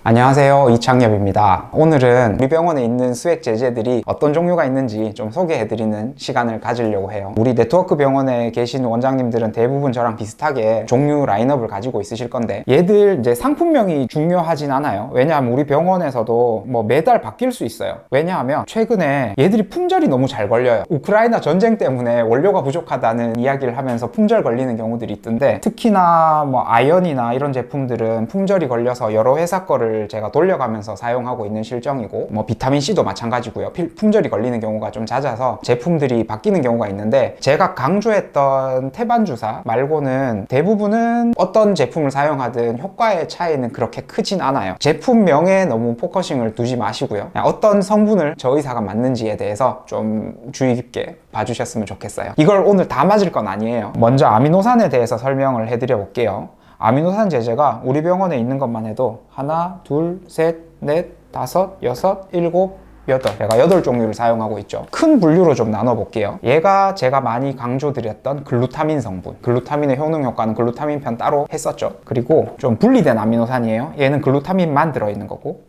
안녕하세요, 이창엽입니다. 오늘은 우리 병원에 있는 수액 제제들이 어떤 종류가 있는지 좀 소개해드리는 시간을 가지려고 해요. 우리 네트워크 병원에 계신 원장님들은 대부분 저랑 비슷하게 종류 라인업을 가지고 있으실 건데, 얘들 이제 상품명이 중요하진 않아요. 왜냐하면 우리 병원에서도 뭐 매달 바뀔 수 있어요. 왜냐하면 최근에 얘들이 품절이 너무 잘 걸려요. 우크라이나 전쟁 때문에 원료가 부족하다는 이야기를 하면서 품절 걸리는 경우들이 있던데, 특히나 뭐 아연이나 이런 제품들은 품절이 걸려서 여러 회사 거를 제가 돌려가면서 사용하고 있는 실정이고, 뭐 비타민C도 마찬가지고요. 품절이 걸리는 경우가 좀 잦아서 제품들이 바뀌는 경우가 있는데, 제가 강조했던 태반주사 말고는 대부분은 어떤 제품을 사용하든 효과의 차이는 그렇게 크진 않아요. 제품명에 너무 포커싱을 두지 마시고요. 어떤 성분을 저 의사가 맞는지에 대해서 좀 주의 깊게 봐주셨으면 좋겠어요. 이걸 오늘 다 맞을 건 아니에요. 먼저 아미노산에 대해서 설명을 해드려 볼게요. 아미노산 제제가 우리 병원에 있는 것만 해도 하나, 둘, 셋, 넷, 다섯, 여섯, 일곱, 여덟. 제가 8종류를 사용하고 있죠. 큰 분류로 좀 나눠볼게요. 얘가 제가 많이 강조드렸던 글루타민 성분. 글루타민의 효능 효과는 글루타민 편 따로 했었죠. 그리고 좀 분리된 아미노산이에요. 얘는 글루타민만 들어있는 거고,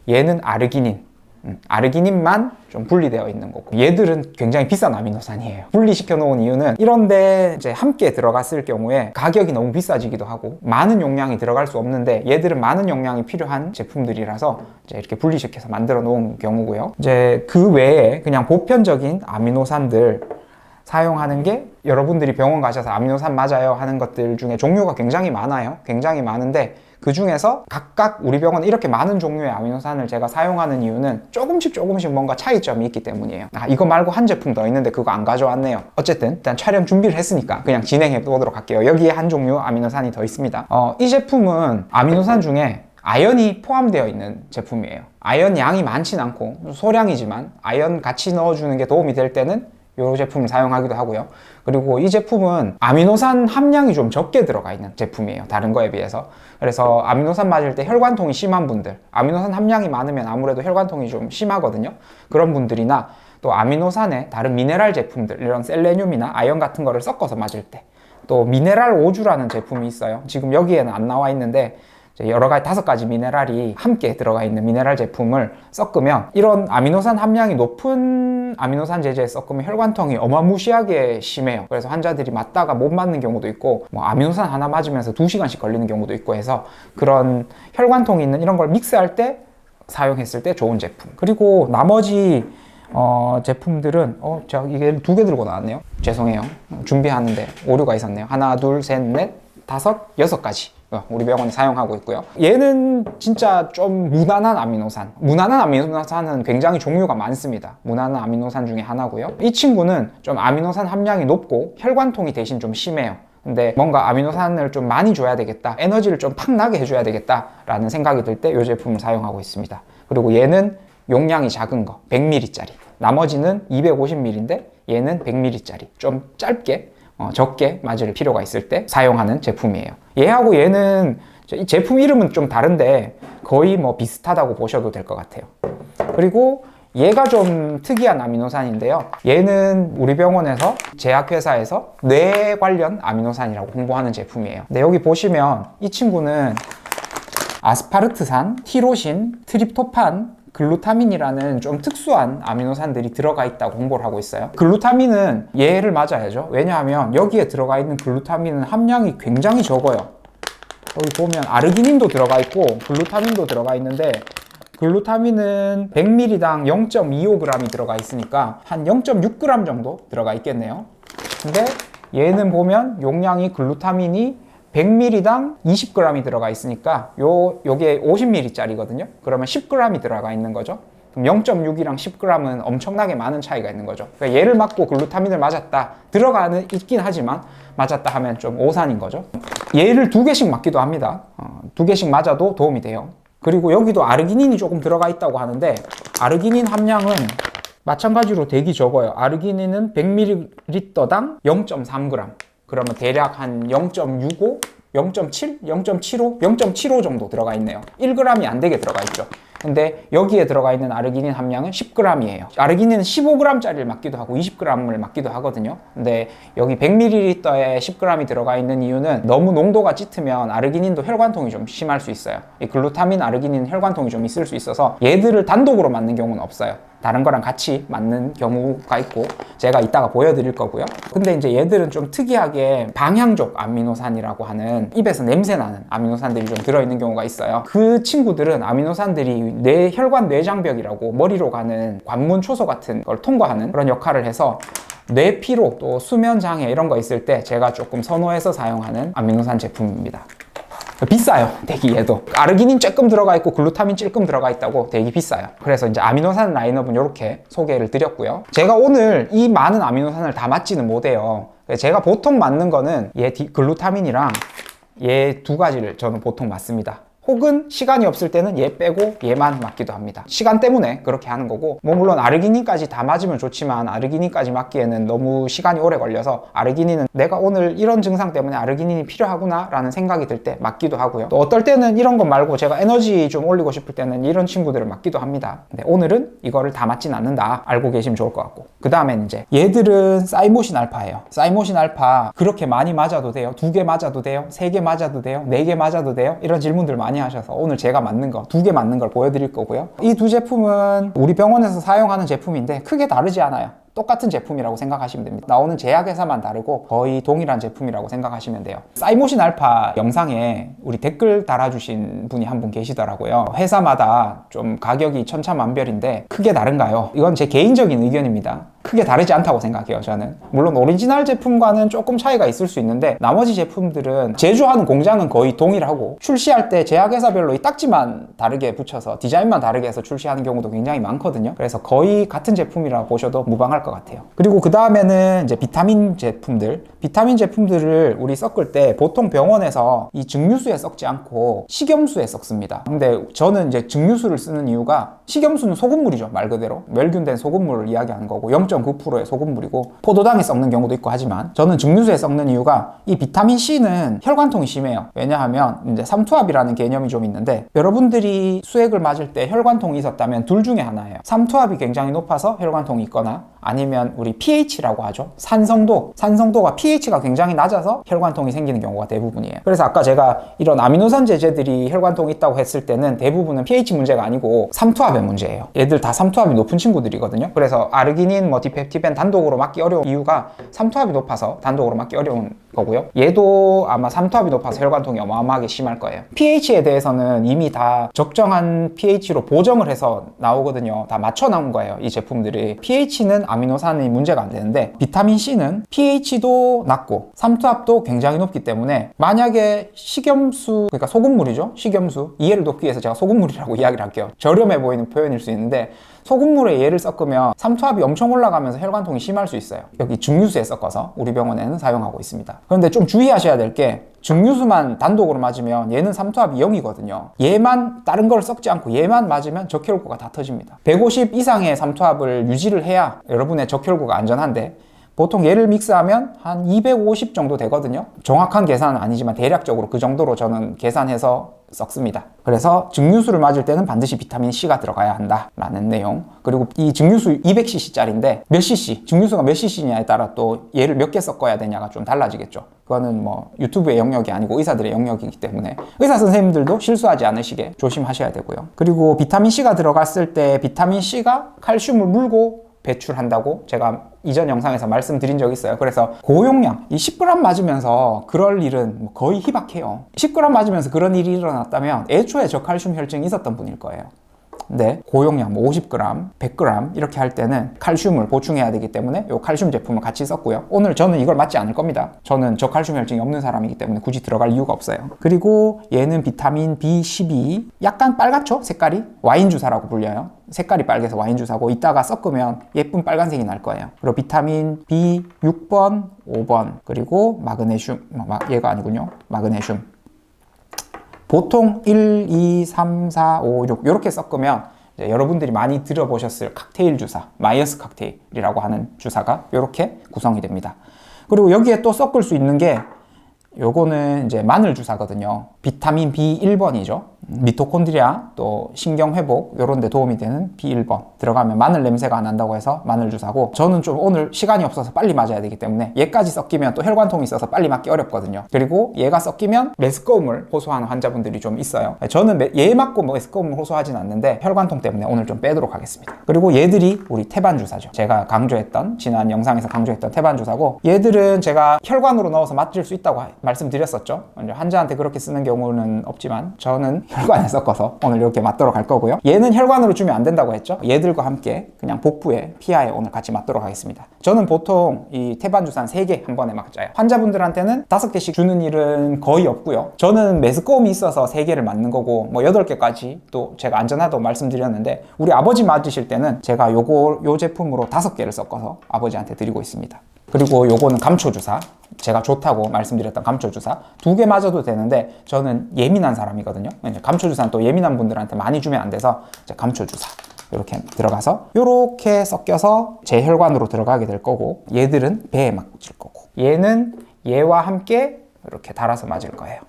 얘는 아르기닌. 아르기닌만 좀 분리되어 있는 거고, 얘들은 굉장히 비싼 아미노산이에요. 분리시켜 놓은 이유는 이런데 이제 함께 들어갔을 경우에 가격이 너무 비싸지기도 하고, 많은 용량이 들어갈 수 없는데 얘들은 많은 용량이 필요한 제품들이라서 이제 이렇게 분리시켜서 만들어 놓은 경우고요. 이제 그 외에 그냥 보편적인 아미노산들 사용하는 게, 여러분들이 병원 가셔서 아미노산 맞아요 하는 것들 중에 종류가 굉장히 많아요. 굉장히 많은데 그 중에서 각각 우리 병원에 이렇게 많은 종류의 아미노산을 제가 사용하는 이유는 조금씩 뭔가 차이점이 있기 때문이에요. 이거 말고 한 제품 더 있는데 그거 안 가져왔네요. 어쨌든 일단 촬영 준비를 했으니까 그냥 진행해 보도록 할게요. 여기에 한 종류 아미노산이 더 있습니다. 이 제품은 아미노산 중에 아연이 포함되어 있는 제품이에요. 아연 양이 많진 않고 소량이지만 아연 같이 넣어주는 게 도움이 될 때는 이 제품을 사용하기도 하고요. 그리고 이 제품은 아미노산 함량이 좀 적게 들어가 있는 제품이에요. 다른 거에 비해서. 그래서 아미노산 맞을 때 혈관통이 심한 분들, 아미노산 함량이 많으면 아무래도 혈관통이 좀 심하거든요. 그런 분들이나 또 아미노산에 다른 미네랄 제품들, 이런 셀레늄이나 아연 같은 거를 섞어서 맞을 때, 또 미네랄 오주라는 제품이 있어요. 지금 여기에는 안 나와 있는데 여러 가지 5가지 미네랄이 함께 들어가 있는 미네랄 제품을 섞으면, 이런 아미노산 함량이 높은 아미노산 제제에 섞으면 혈관통이 어마무시하게 심해요. 그래서 환자들이 맞다가 못 맞는 경우도 있고, 뭐 아미노산 하나 맞으면서 2시간씩 걸리는 경우도 있고 해서, 그런 혈관통이 있는 이런 걸 믹스할 때 사용했을 때 좋은 제품. 그리고 나머지 제품들은 제가 이게 2개 들고 나왔네요. 죄송해요. 준비하는데 오류가 있었네요. 하나, 둘, 셋, 넷, 다섯, 6가지 우리 병원이 사용하고 있고요. 얘는 진짜 좀 무난한 아미노산. 무난한 아미노산은 굉장히 종류가 많습니다. 무난한 아미노산 중에 하나고요. 이 친구는 좀 아미노산 함량이 높고 혈관통이 대신 좀 심해요. 근데 뭔가 아미노산을 좀 많이 줘야 되겠다, 에너지를 좀 팍 나게 해줘야 되겠다 라는 생각이 들 때 이 제품을 사용하고 있습니다. 그리고 얘는 용량이 작은 거 100ml짜리, 나머지는 250ml인데 얘는 100ml짜리 좀 짧게 적게 맞을 필요가 있을 때 사용하는 제품이에요. 얘하고 얘는 이 제품 이름은 좀 다른데 거의 뭐 비슷하다고 보셔도 될 것 같아요. 그리고 얘가 좀 특이한 아미노산인데요. 얘는 우리 병원에서 제약회사에서 뇌 관련 아미노산이라고 홍보하는 제품이에요. 근데 여기 보시면 이 친구는 아스파르트산, 티로신, 트립토판, 글루타민이라는 좀 특수한 아미노산들이 들어가 있다고 홍보를 하고 있어요. 글루타민은 얘를 맞아야죠. 왜냐하면 여기에 들어가 있는 글루타민은 함량이 굉장히 적어요. 여기 보면 아르기닌도 들어가 있고 글루타민도 들어가 있는데, 글루타민은 100ml당 0.25g이 들어가 있으니까 한 0.6g 정도 들어가 있겠네요. 근데 얘는 보면 용량이, 글루타민이 100ml당 20g이 들어가 있으니까 요게 50ml짜리거든요. 그러면 10g이 들어가 있는 거죠. 그럼 0.6이랑 10g은 엄청나게 많은 차이가 있는 거죠. 그러니까 얘를 맞고 글루타민을 맞았다, 들어가는 있긴 하지만 맞았다 하면 좀 오산인 거죠. 얘를 2개씩 맞기도 합니다. 2개씩 맞아도 도움이 돼요. 그리고 여기도 아르기닌이 조금 들어가 있다고 하는데, 아르기닌 함량은 마찬가지로 되게 적어요. 아르기닌은 100ml당 0.3g. 그러면 대략 한 0.65, 0.7, 0.75, 0.75 정도 들어가 있네요. 1g이 안 되게 들어가 있죠. 근데 여기에 들어가 있는 아르기닌 함량은 10g이에요. 아르기닌은 15g짜리를 맞기도 하고 20g을 맞기도 하거든요. 근데 여기 100ml에 10g이 들어가 있는 이유는 너무 농도가 짙으면 아르기닌도 혈관통이 좀 심할 수 있어요. 이 글루타민, 아르기닌 혈관통이 좀 있을 수 있어서 얘들을 단독으로 맞는 경우는 없어요. 다른 거랑 같이 맞는 경우가 있고 제가 이따가 보여드릴 거고요. 근데 이제 얘들은 좀 특이하게 방향족 아미노산이라고 하는 입에서 냄새 나는 아미노산들이 좀 들어있는 경우가 있어요. 그 친구들은 아미노산들이 혈관 내장벽이라고 머리로 가는 관문 초소 같은 걸 통과하는 그런 역할을 해서 뇌피로 또 수면 장애 이런 거 있을 때 제가 조금 선호해서 사용하는 아미노산 제품입니다. 비싸요. 되게 얘도 아르기닌 조금 들어가 있고 글루타민 조금 들어가 있다고 되게 비싸요. 그래서 이제 아미노산 라인업은 이렇게 소개를 드렸고요. 제가 오늘 이 많은 아미노산을 다 맞지는 못해요. 제가 보통 맞는 거는 얘 글루타민이랑 얘 두 가지를 저는 보통 맞습니다. 혹은 시간이 없을 때는 얘 빼고 얘만 맞기도 합니다. 시간 때문에 그렇게 하는 거고, 뭐 물론 아르기닌까지 다 맞으면 좋지만 아르기닌까지 맞기에는 너무 시간이 오래 걸려서 아르기닌은 내가 오늘 이런 증상 때문에 아르기닌이 필요하구나 라는 생각이 들 때 맞기도 하고요. 또 어떨 때는 이런 것 말고 제가 에너지 좀 올리고 싶을 때는 이런 친구들을 맞기도 합니다. 근데 오늘은 이거를 다 맞진 않는다 알고 계시면 좋을 것 같고, 그 다음엔 이제 얘들은 사이모신 알파예요. 사이모신 알파 그렇게 많이 맞아도 돼요? 2개 맞아도 돼요? 3개 맞아도 돼요? 4개 맞아도 돼요? 이런 질문들 많이 하셔서 오늘 제가 맞는 거 2개 맞는 걸 보여드릴 거고요. 이 두 제품은 우리 병원에서 사용하는 제품인데 크게 다르지 않아요. 똑같은 제품이라고 생각하시면 됩니다. 나오는 제약회사만 다르고 거의 동일한 제품이라고 생각하시면 돼요. 사이모신 알파 영상에 우리 댓글 달아주신 분이 한 분 계시더라고요. 회사마다 좀 가격이 천차만별인데 크게 다른가요? 이건 제 개인적인 의견입니다. 크게 다르지 않다고 생각해요. 저는 물론 오리지널 제품과는 조금 차이가 있을 수 있는데 나머지 제품들은 제조하는 공장은 거의 동일하고 출시할 때 제약회사별로 이 딱지만 다르게 붙여서 디자인만 다르게 해서 출시하는 경우도 굉장히 많거든요. 그래서 거의 같은 제품이라 보셔도 무방할 것 같아요. 그리고 그 다음에는 이제 비타민 제품들을 우리 섞을 때 보통 병원에서 이 증류수에 섞지 않고 식염수에 섞습니다. 근데 저는 이제 증류수를 쓰는 이유가, 식염수는 소금물이죠. 말 그대로 멸균된 소금물을 이야기하는 거고 0.9%의 소금물이고 포도당에 섞는 경우도 있고 하지만 저는 증류수에 섞는 이유가 이 비타민 C는 혈관통이 심해요. 왜냐하면 이제 삼투압이라는 개념이 좀 있는데, 여러분들이 수액을 맞을 때 혈관통이 있었다면 둘 중에 하나예요. 삼투압이 굉장히 높아서 혈관통이 있거나 아니면 우리 pH라고 하죠. 산성도가 pH가 굉장히 낮아서 혈관통이 생기는 경우가 대부분이에요. 그래서 아까 제가 이런 아미노산 제제들이 혈관통이 있다고 했을 때는 대부분은 pH 문제가 아니고 삼투압의 문제예요. 얘들 다 삼투압이 높은 친구들이거든요. 그래서 아르기닌, 디펙티벤 단독으로 맞기 어려운 이유가 삼투압이 높아서 단독으로 맞기 어려운 거고요. 얘도 아마 삼투압이 높아서 혈관통이 어마어마하게 심할 거예요. pH에 대해서는 이미 다 적정한 pH로 보정을 해서 나오거든요. 다 맞춰 나온 거예요. 이 제품들이. pH는 아미노산이 문제가 안 되는데 비타민 C는 pH도 낮고 삼투압도 굉장히 높기 때문에 만약에 식염수, 그러니까 소금물이죠. 식염수, 이해를 돕기 위해서 제가 소금물이라고 이야기를 할게요. 저렴해 보이는 표현일 수 있는데 소금물에 얘를 섞으면 삼투압이 엄청 올라가면서 혈관통이 심할 수 있어요. 여기 증류수에 섞어서 우리 병원에는 사용하고 있습니다. 그런데 좀 주의하셔야 될 게, 증류수만 단독으로 맞으면 얘는 삼투압이 0이거든요. 얘만 다른 걸 섞지 않고 얘만 맞으면 적혈구가 다 터집니다. 150 이상의 삼투압을 유지를 해야 여러분의 적혈구가 안전한데 보통 얘를 믹스하면 한 250 정도 되거든요. 정확한 계산은 아니지만 대략적으로 그 정도로 저는 계산해서 섞습니다. 그래서 증류수를 맞을 때는 반드시 비타민 C가 들어가야 한다라는 내용. 그리고 이 증류수 200cc 짜리인데 몇 cc, 증류수가 몇 cc냐에 따라 또 얘를 몇 개 섞어야 되냐가 좀 달라지겠죠. 그거는 뭐 유튜브의 영역이 아니고 의사들의 영역이기 때문에 의사 선생님들도 실수하지 않으시게 조심하셔야 되고요. 그리고 비타민 C가 들어갔을 때 비타민 C가 칼슘을 물고 배출한다고 제가 이전 영상에서 말씀드린 적이 있어요. 그래서 고용량, 이 10g 맞으면서 그럴 일은 거의 희박해요. 10g 맞으면서 그런 일이 일어났다면 애초에 저칼슘 혈증이 있었던 분일 거예요. 근데 고용량 50g, 100g 이렇게 할 때는 칼슘을 보충해야 되기 때문에 이 칼슘 제품을 같이 썼고요. 오늘 저는 이걸 맞지 않을 겁니다. 저는 저칼슘 혈증이 없는 사람이기 때문에 굳이 들어갈 이유가 없어요. 그리고 얘는 비타민 B12, 약간 빨갛죠? 색깔이? 와인 주사라고 불려요. 색깔이 빨개서 와인 주사고 이따가 섞으면 예쁜 빨간색이 날 거예요. 그리고 비타민 B 6번, 5번, 그리고 마그네슘, 얘가 아니군요. 마그네슘. 보통 1, 2, 3, 4, 5, 6 이렇게 섞으면 이제 여러분들이 많이 들어보셨을 칵테일 주사, 마이어스 칵테일이라고 하는 주사가 이렇게 구성이 됩니다. 그리고 여기에 또 섞을 수 있는 게 요거는 이제 마늘 주사거든요. 비타민 B1번이죠. 미토콘드리아 또 신경 회복 요런 데 도움이 되는 B1번 들어가면 마늘 냄새가 안 난다고 해서 마늘 주사고, 저는 좀 오늘 시간이 없어서 빨리 맞아야 되기 때문에 얘까지 섞이면 또 혈관통이 있어서 빨리 맞기 어렵거든요. 그리고 얘가 섞이면 메스꺼움을 호소하는 환자분들이 좀 있어요. 저는 얘 맞고 메스꺼움을 호소하진 않는데 혈관통 때문에 오늘 좀 빼도록 하겠습니다. 그리고 얘들이 우리 태반 주사죠. 제가 강조했던, 지난 영상에서 강조했던 태반 주사고, 얘들은 제가 혈관으로 넣어서 맞을 수 있다고 말씀드렸었죠. 환자한테 그렇게 쓰는 경우는 없지만 저는 혈관에 섞어서 오늘 이렇게 맞도록 할 거고요. 얘는 혈관으로 주면 안 된다고 했죠. 얘들과 함께 그냥 복부에, 피하에 오늘 같이 맞도록 하겠습니다. 저는 보통 이 태반 주사는 3개 한 번에 맞아요. 환자분들한테는 5개씩 주는 일은 거의 없고요. 저는 메스꺼움이 있어서 3개를 맞는 거고, 뭐 8개까지 또 제가 안전하다고 말씀드렸는데, 우리 아버지 맞으실 때는 제가 요 제품으로 5개를 섞어서 아버지한테 드리고 있습니다. 그리고 요거는 감초주사, 제가 좋다고 말씀드렸던 감초주사 2개 맞아도 되는데 저는 예민한 사람이거든요. 감초주사는 또 예민한 분들한테 많이 주면 안 돼서 감초주사 이렇게 들어가서 이렇게 섞여서 제 혈관으로 들어가게 될 거고, 얘들은 배에 맞을 거고, 얘는 얘와 함께 이렇게 달아서 맞을 거예요.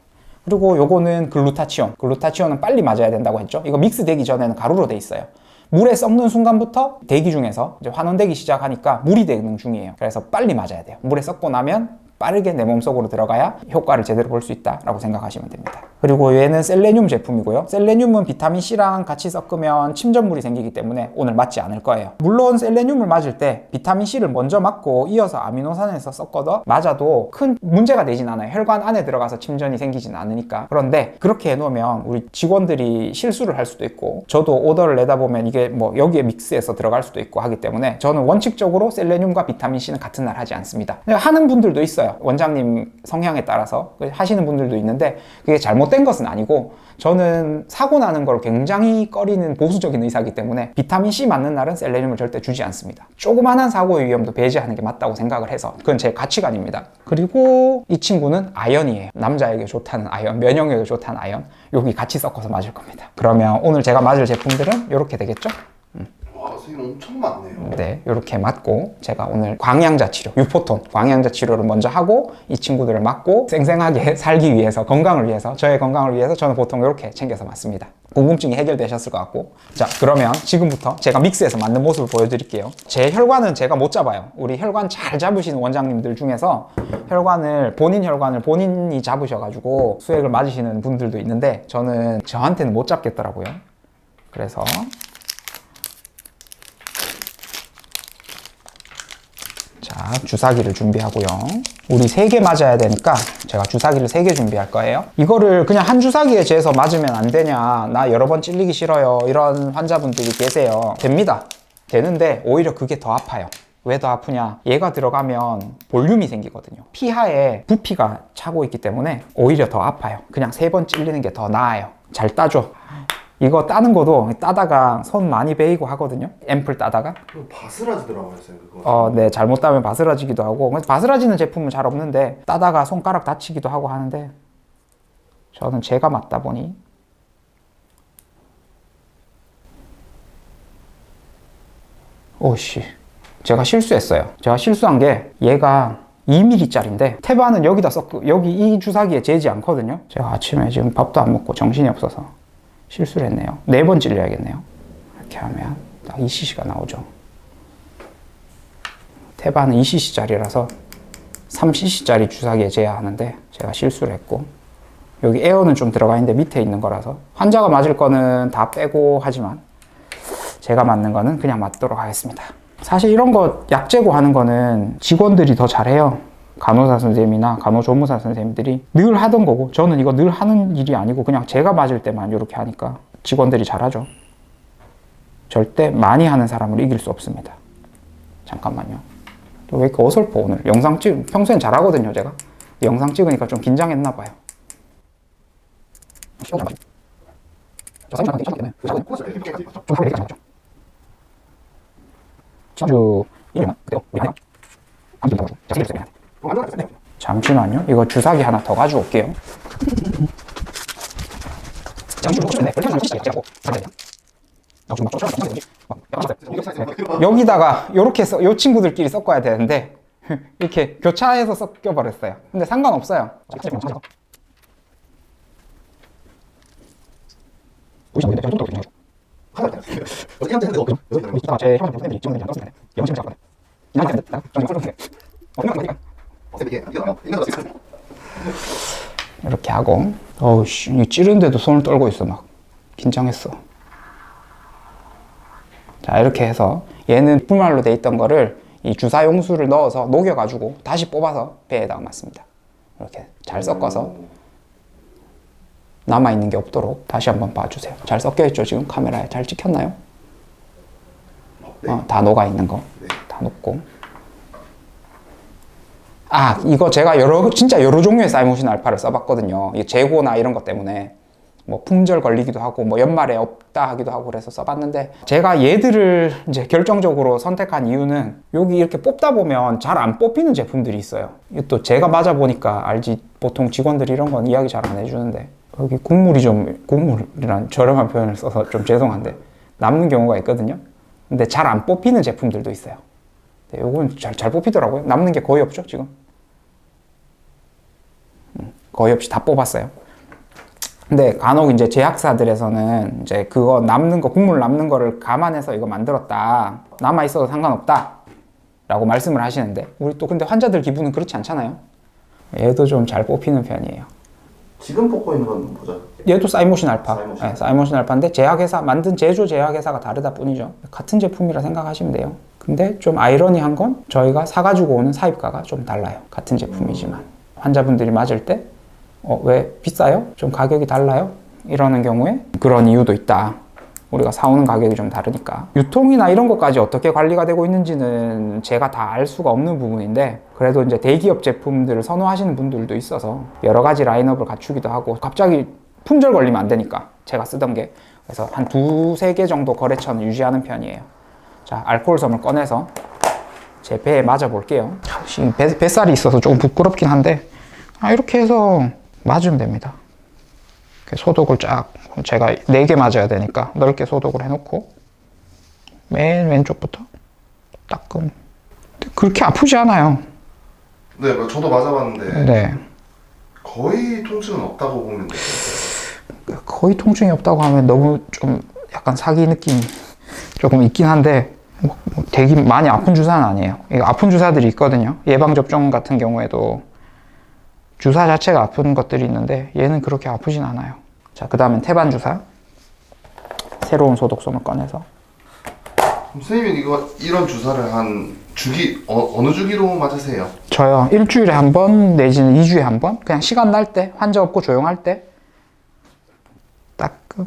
그리고 요거는 글루타치온은 빨리 맞아야 된다고 했죠. 이거 믹스 되기 전에는 가루로 돼 있어요. 물에 썩는 순간부터 대기 중에서 이제 환원되기 시작하니까 물이 되는 중이에요. 그래서 빨리 맞아야 돼요. 물에 썩고 나면 빠르게 내 몸속으로 들어가야 효과를 제대로 볼 수 있다라고 생각하시면 됩니다. 그리고 얘는 셀레늄 제품이고요. 셀레늄은 비타민C랑 같이 섞으면 침전물이 생기기 때문에 오늘 맞지 않을 거예요. 물론 셀레늄을 맞을 때 비타민C를 먼저 맞고 이어서 아미노산에서 섞어서 맞아도 큰 문제가 되진 않아요. 혈관 안에 들어가서 침전이 생기진 않으니까. 그런데 그렇게 해놓으면 우리 직원들이 실수를 할 수도 있고, 저도 오더를 내다 보면 이게 뭐 여기에 믹스해서 들어갈 수도 있고 하기 때문에 저는 원칙적으로 셀레늄과 비타민C는 같은 날 하지 않습니다. 하는 분들도 있어요. 원장님 성향에 따라서 하시는 분들도 있는데 그게 잘못된 것은 아니고, 저는 사고 나는 걸 굉장히 꺼리는 보수적인 의사이기 때문에 비타민C 맞는 날은 셀레늄을 절대 주지 않습니다. 조그만한 사고의 위험도 배제하는 게 맞다고 생각을 해서 그건 제 가치관입니다. 그리고 이 친구는 아연이에요. 남자에게 좋다는 아연, 면역력에 좋다는 아연, 여기 같이 섞어서 맞을 겁니다. 그러면 오늘 제가 맞을 제품들은 이렇게 되겠죠? 선생님 엄청 많네요. 네, 이렇게 맞고 제가 오늘 광양자 치료, 유포톤 광양자 치료를 먼저 하고 이 친구들을 맞고 생생하게 살기 위해서, 건강을 위해서, 저의 건강을 위해서 저는 보통 이렇게 챙겨서 맞습니다. 궁금증이 해결되셨을 것 같고, 자 그러면 지금부터 제가 믹스해서 맞는 모습을 보여드릴게요. 제 혈관은 제가 못 잡아요. 우리 혈관 잘 잡으시는 원장님들 중에서 본인 혈관을 본인이 잡으셔가지고 수액을 맞으시는 분들도 있는데 저는 저한테는 못 잡겠더라고요. 그래서 자, 주사기를 준비하고요. 우리 3개 맞아야 되니까 제가 주사기를 3개 준비할 거예요. 이거를 그냥 한 주사기에 재서 맞으면 안 되냐, 나 여러 번 찔리기 싫어요, 이런 환자분들이 계세요. 됩니다. 되는데 오히려 그게 더 아파요. 왜 더 아프냐, 얘가 들어가면 볼륨이 생기거든요. 피하에 부피가 차고 있기 때문에 오히려 더 아파요. 그냥 3번 찔리는 게 더 나아요. 잘 따줘. 이거 따는 것도 따다가 손 많이 베이고 하거든요. 앰플 따다가. 바스라지더라고요, 그거. 네, 잘못 따면 바스라지기도 하고, 바스라지는 제품은 잘 없는데 따다가 손가락 다치기도 하고 하는데, 저는 제가 맞다 보니 오씨, 제가 실수했어요. 제가 실수한 게 얘가 2mm짜리인데 태반은 여기다 여기 이 주사기에 재지 않거든요. 제가 아침에 지금 밥도 안 먹고 정신이 없어서 실수를 했네요. 4번 찔려야겠네요. 이렇게 하면 딱 2cc가 나오죠. 태반은 2cc짜리라서 3cc짜리 주사기에 재야 하는데 제가 실수를 했고, 여기 에어는 좀 들어가 있는데 밑에 있는 거라서 환자가 맞을 거는 다 빼고 하지만 제가 맞는 거는 그냥 맞도록 하겠습니다. 사실 이런 거 약재고 하는 거는 직원들이 더 잘해요. 간호사 선생님이나 간호조무사 선생님들이 늘 하던 거고, 저는 이거 늘 하는 일이 아니고 그냥 제가 맞을 때만 이렇게 하니까 직원들이 잘하죠. 절대 많이 하는 사람을 이길 수 없습니다. 잠깐만요. 왜 이렇게 어설퍼 오늘. 평소엔 잘하거든요 제가. 영상 찍으니까 좀 긴장했나 봐요. 잠시만요. 이거 주사기 하나 더 가지고 올게요. 여기다가 요렇게 이 친구들끼리 섞어야 되는데 이렇게 교차해서 섞여버렸어요. 근데 상관없어요. 이렇게 하고, 어우씨, 찌른데도 손을 떨고 있어. 막 긴장했어. 자, 이렇게 해서 얘는 풀말로 돼 있던 거를 이 주사 용수를 넣어서 녹여가지고 다시 뽑아서 배에다가 맞습니다. 이렇게 잘 섞어서 남아있는 게 없도록 다시 한번 봐주세요. 잘 섞여있죠? 지금 카메라에 잘 찍혔나요? 네. 다 녹아있는 거. 네. 다 녹고. 아, 이거 제가 진짜 여러 종류의 사이모신 알파를 써봤거든요. 이 재고나 이런 것 때문에. 뭐 품절 걸리기도 하고 뭐 연말에 없다 하기도 하고 그래서 써봤는데, 제가 얘들을 이제 결정적으로 선택한 이유는 여기 이렇게 뽑다 보면 잘 안 뽑히는 제품들이 있어요. 또 제가 맞아보니까 알지, 보통 직원들이 이런 건 이야기 잘 안 해주는데, 여기 국물이란 저렴한 표현을 써서 좀 죄송한데 남는 경우가 있거든요. 근데 잘 안 뽑히는 제품들도 있어요. 요건 잘 뽑히더라고요. 남는 게 거의 없죠 지금. 거의 없이 다 뽑았어요. 근데 간혹 이제 제약사들에서는 이제 그거 남는 거, 국물 남는 거를 감안해서 이거 만들었다, 남아 있어도 상관없다 라고 말씀을 하시는데, 우리 또 근데 환자들 기분은 그렇지 않잖아요. 얘도 좀 잘 뽑히는 편이에요. 지금 뽑고 있는 건 뭐죠? 얘도 사이모신 알파. 사이모신. 네, 사이모신 알파인데 제약회사, 만든 제조 제약회사가 다르다 뿐이죠. 같은 제품이라 생각하시면 돼요. 근데 좀 아이러니한 건 저희가 사가지고 오는 사입가가 좀 달라요. 같은 제품이지만. 환자분들이 맞을 때 왜 비싸요? 좀 가격이 달라요? 이러는 경우에 그런 이유도 있다. 우리가 사오는 가격이 좀 다르니까. 유통이나 이런 것까지 어떻게 관리가 되고 있는지는 제가 다 알 수가 없는 부분인데, 그래도 이제 대기업 제품들을 선호하시는 분들도 있어서 여러 가지 라인업을 갖추기도 하고, 갑자기 품절 걸리면 안 되니까 제가 쓰던 게, 그래서 한 2-3개 정도 거래처는 유지하는 편이에요. 자, 알코올섬을 꺼내서 제 배에 맞아 볼게요. 뱃살이 있어서 조금 부끄럽긴 한데, 이렇게 해서 맞으면 됩니다. 소독을 쫙, 제가 4개 맞아야 되니까 넓게 소독을 해놓고 맨 왼쪽부터 따끔. 그렇게 아프지 않아요. 네, 저도 맞아봤는데 네, 거의 통증은 없다고 보면 돼요. 거의 통증이 없다고 하면 너무 좀 약간 사기 느낌 조금 있긴 한데, 되게 많이 아픈 주사는 아니에요. 이거 아픈 주사들이 있거든요. 예방접종 같은 경우에도 주사 자체가 아픈 것들이 있는데 얘는 그렇게 아프진 않아요. 자, 그 다음엔 태반 주사. 새로운 소독솜을 꺼내서. 선생님은 이런 주사를 한 주기 어느 주기로 맞으세요? 저요, 일주일에 한 번 내지는 2주에 한 번, 그냥 시간 날 때, 환자 없고 조용할 때 따끔.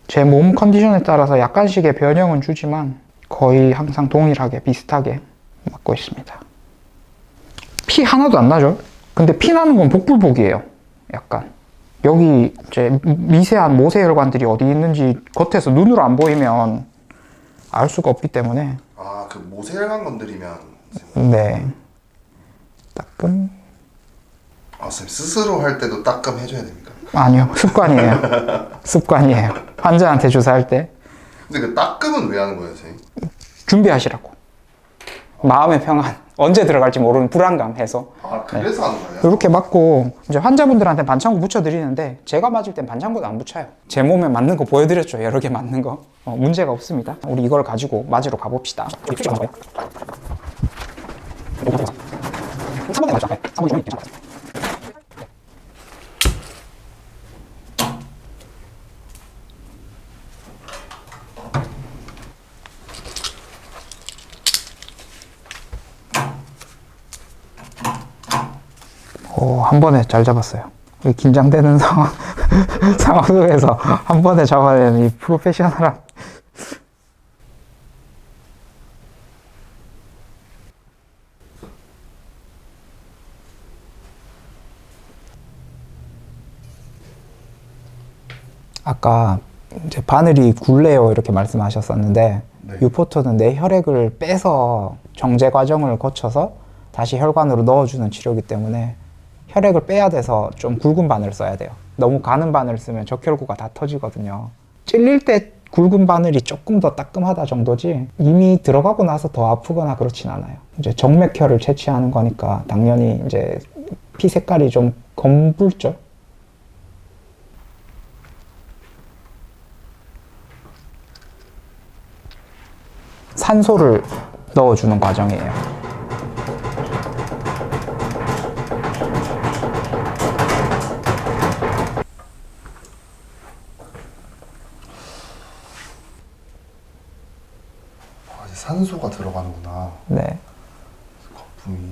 제 몸 컨디션에 따라서 약간씩의 변형은 주지만 거의 항상 동일하게 비슷하게 맞고 있습니다. 피 하나도 안 나죠? 근데 피 나는 건 복불복이에요. 약간 여기 이제 미세한 모세혈관들이 어디 있는지 겉에서 눈으로 안 보이면 알 수가 없기 때문에. 아, 그 모세혈관 건드리면. 네, 따끔. 아, 선생님 스스로 할 때도 따끔 해줘야 됩니까? 아니요, 습관이에요. 습관이에요. 환자한테 주사할 때 근데 그 따끔은 왜 하는 거예요, 선생님? 준비하시라고. 마음의 평안, 언제 들어갈지 모르는 불안감 해서. 아, 그래서 하는 거예요? 이렇게 맞고 이제 환자분들한테 반창고 붙여드리는데, 제가 맞을 땐 반창고도 안 붙여요. 제 몸에 맞는 거 보여드렸죠. 여러 개 맞는 거. 문제가 없습니다. 우리 이걸 가지고 맞으러 가봅시다. 한 번에 잘 잡았어요. 긴장되는 상황 속에서 한 번에 잡아내는 이 프로페셔널한. 아까 이제 바늘이 굴레요 이렇게 말씀하셨었는데, 네. 유포터는 내 혈액을 빼서 정제 과정을 거쳐서 다시 혈관으로 넣어주는 치료이기 때문에 혈액을 빼야 돼서 좀 굵은 바늘을 써야 돼요. 너무 가는 바늘을 쓰면 적혈구가 다 터지거든요. 찔릴 때 굵은 바늘이 조금 더 따끔하다 정도지 이미 들어가고 나서 더 아프거나 그렇진 않아요. 이제 정맥혈을 채취하는 거니까 당연히 이제 피 색깔이 좀 검붉죠. 산소를 넣어주는 과정이에요. 이제 산소가 들어가는구나. 네. 거품이.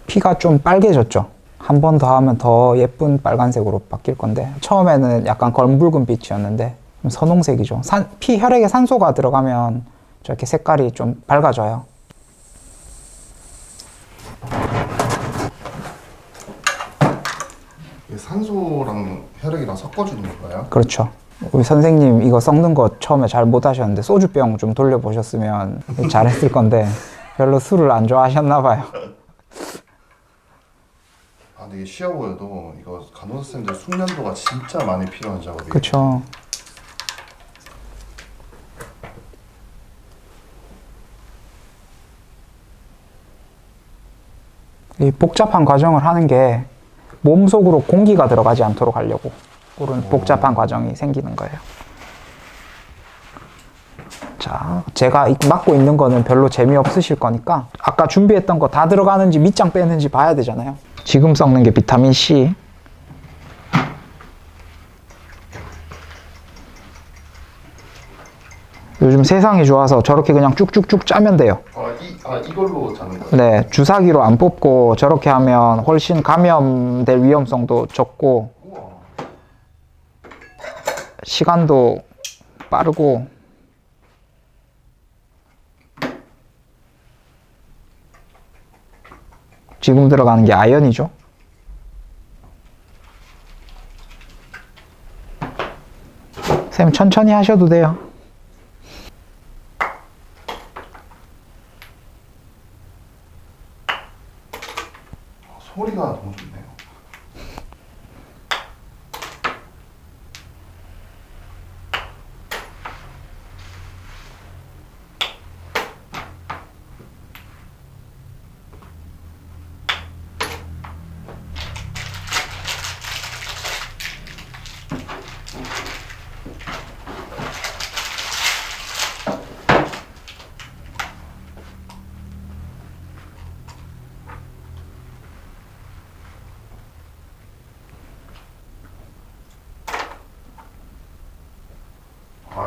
피가 좀 빨개졌죠. 한 번 더 하면 더 예쁜 빨간색으로 바뀔 건데 처음에는 약간 검붉은 빛이었는데 좀 선홍색이죠. 피 혈액에 산소가 들어가면 저렇게 색깔이 좀 밝아져요. 이게 산소랑 혈액이랑 섞어주는 건가요? 그렇죠. 우리 선생님 이거 섞는 거 처음에 잘 못하셨는데 소주병 좀 돌려보셨으면 잘했을 건데 별로 술을 안 좋아하셨나 봐요. 아, 근데 이게 쉬워 보여도 이거 간호사 선생님들 숙련도가 진짜 많이 필요한 작업이에요. 그렇죠. 이 복잡한 과정을 하는 게 몸속으로 공기가 들어가지 않도록 하려고 그런 복잡한 과정이 생기는 거예요. 자, 제가 맡고 있는 거는 별로 재미없으실 거니까 아까 준비했던 거 다 들어가는지 밑장 빼는지 봐야 되잖아요. 지금 섞는 게 비타민 C. 요즘 세상이 좋아서 저렇게 그냥 쭉쭉쭉 짜면 돼요. 이걸로 자는 거예요? 네, 주사기로 안 뽑고 저렇게 하면 훨씬 감염될 위험성도 적고 우와. 시간도 빠르고 지금 들어가는 게 아연이죠. 쌤 천천히 하셔도 돼요. 소리가 너무 좋네요.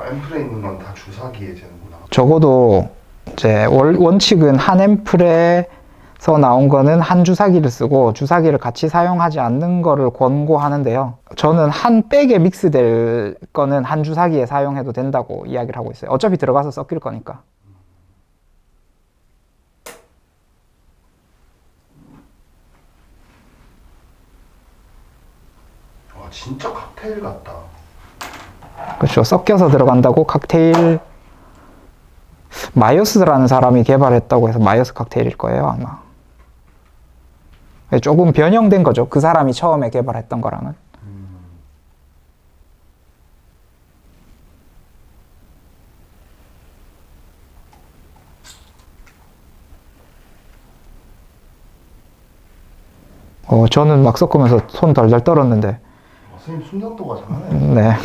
앰플에 있는 건 다 주사기에 되는구나. 적어도 이제 원칙은 한 앰플에서 나온 거는 한 주사기를 쓰고 주사기를 같이 사용하지 않는 거를 권고하는데요. 저는 한 백에 믹스될 거는 한 주사기에 사용해도 된다고 이야기를 하고 있어요. 어차피 들어가서 섞일 거니까. 와, 진짜 칵테일 같다. 그렇죠. 섞여서 들어간다고 칵테일 마이어스라는 사람이 개발했다고 해서 마이어스 칵테일일 거예요, 아마. 조금 변형된 거죠. 그 사람이 처음에 개발했던 거랑은. 저는 막 섞으면서 손 덜덜 떨었는데. 선생님 숙련도가 장난아니에요. 네.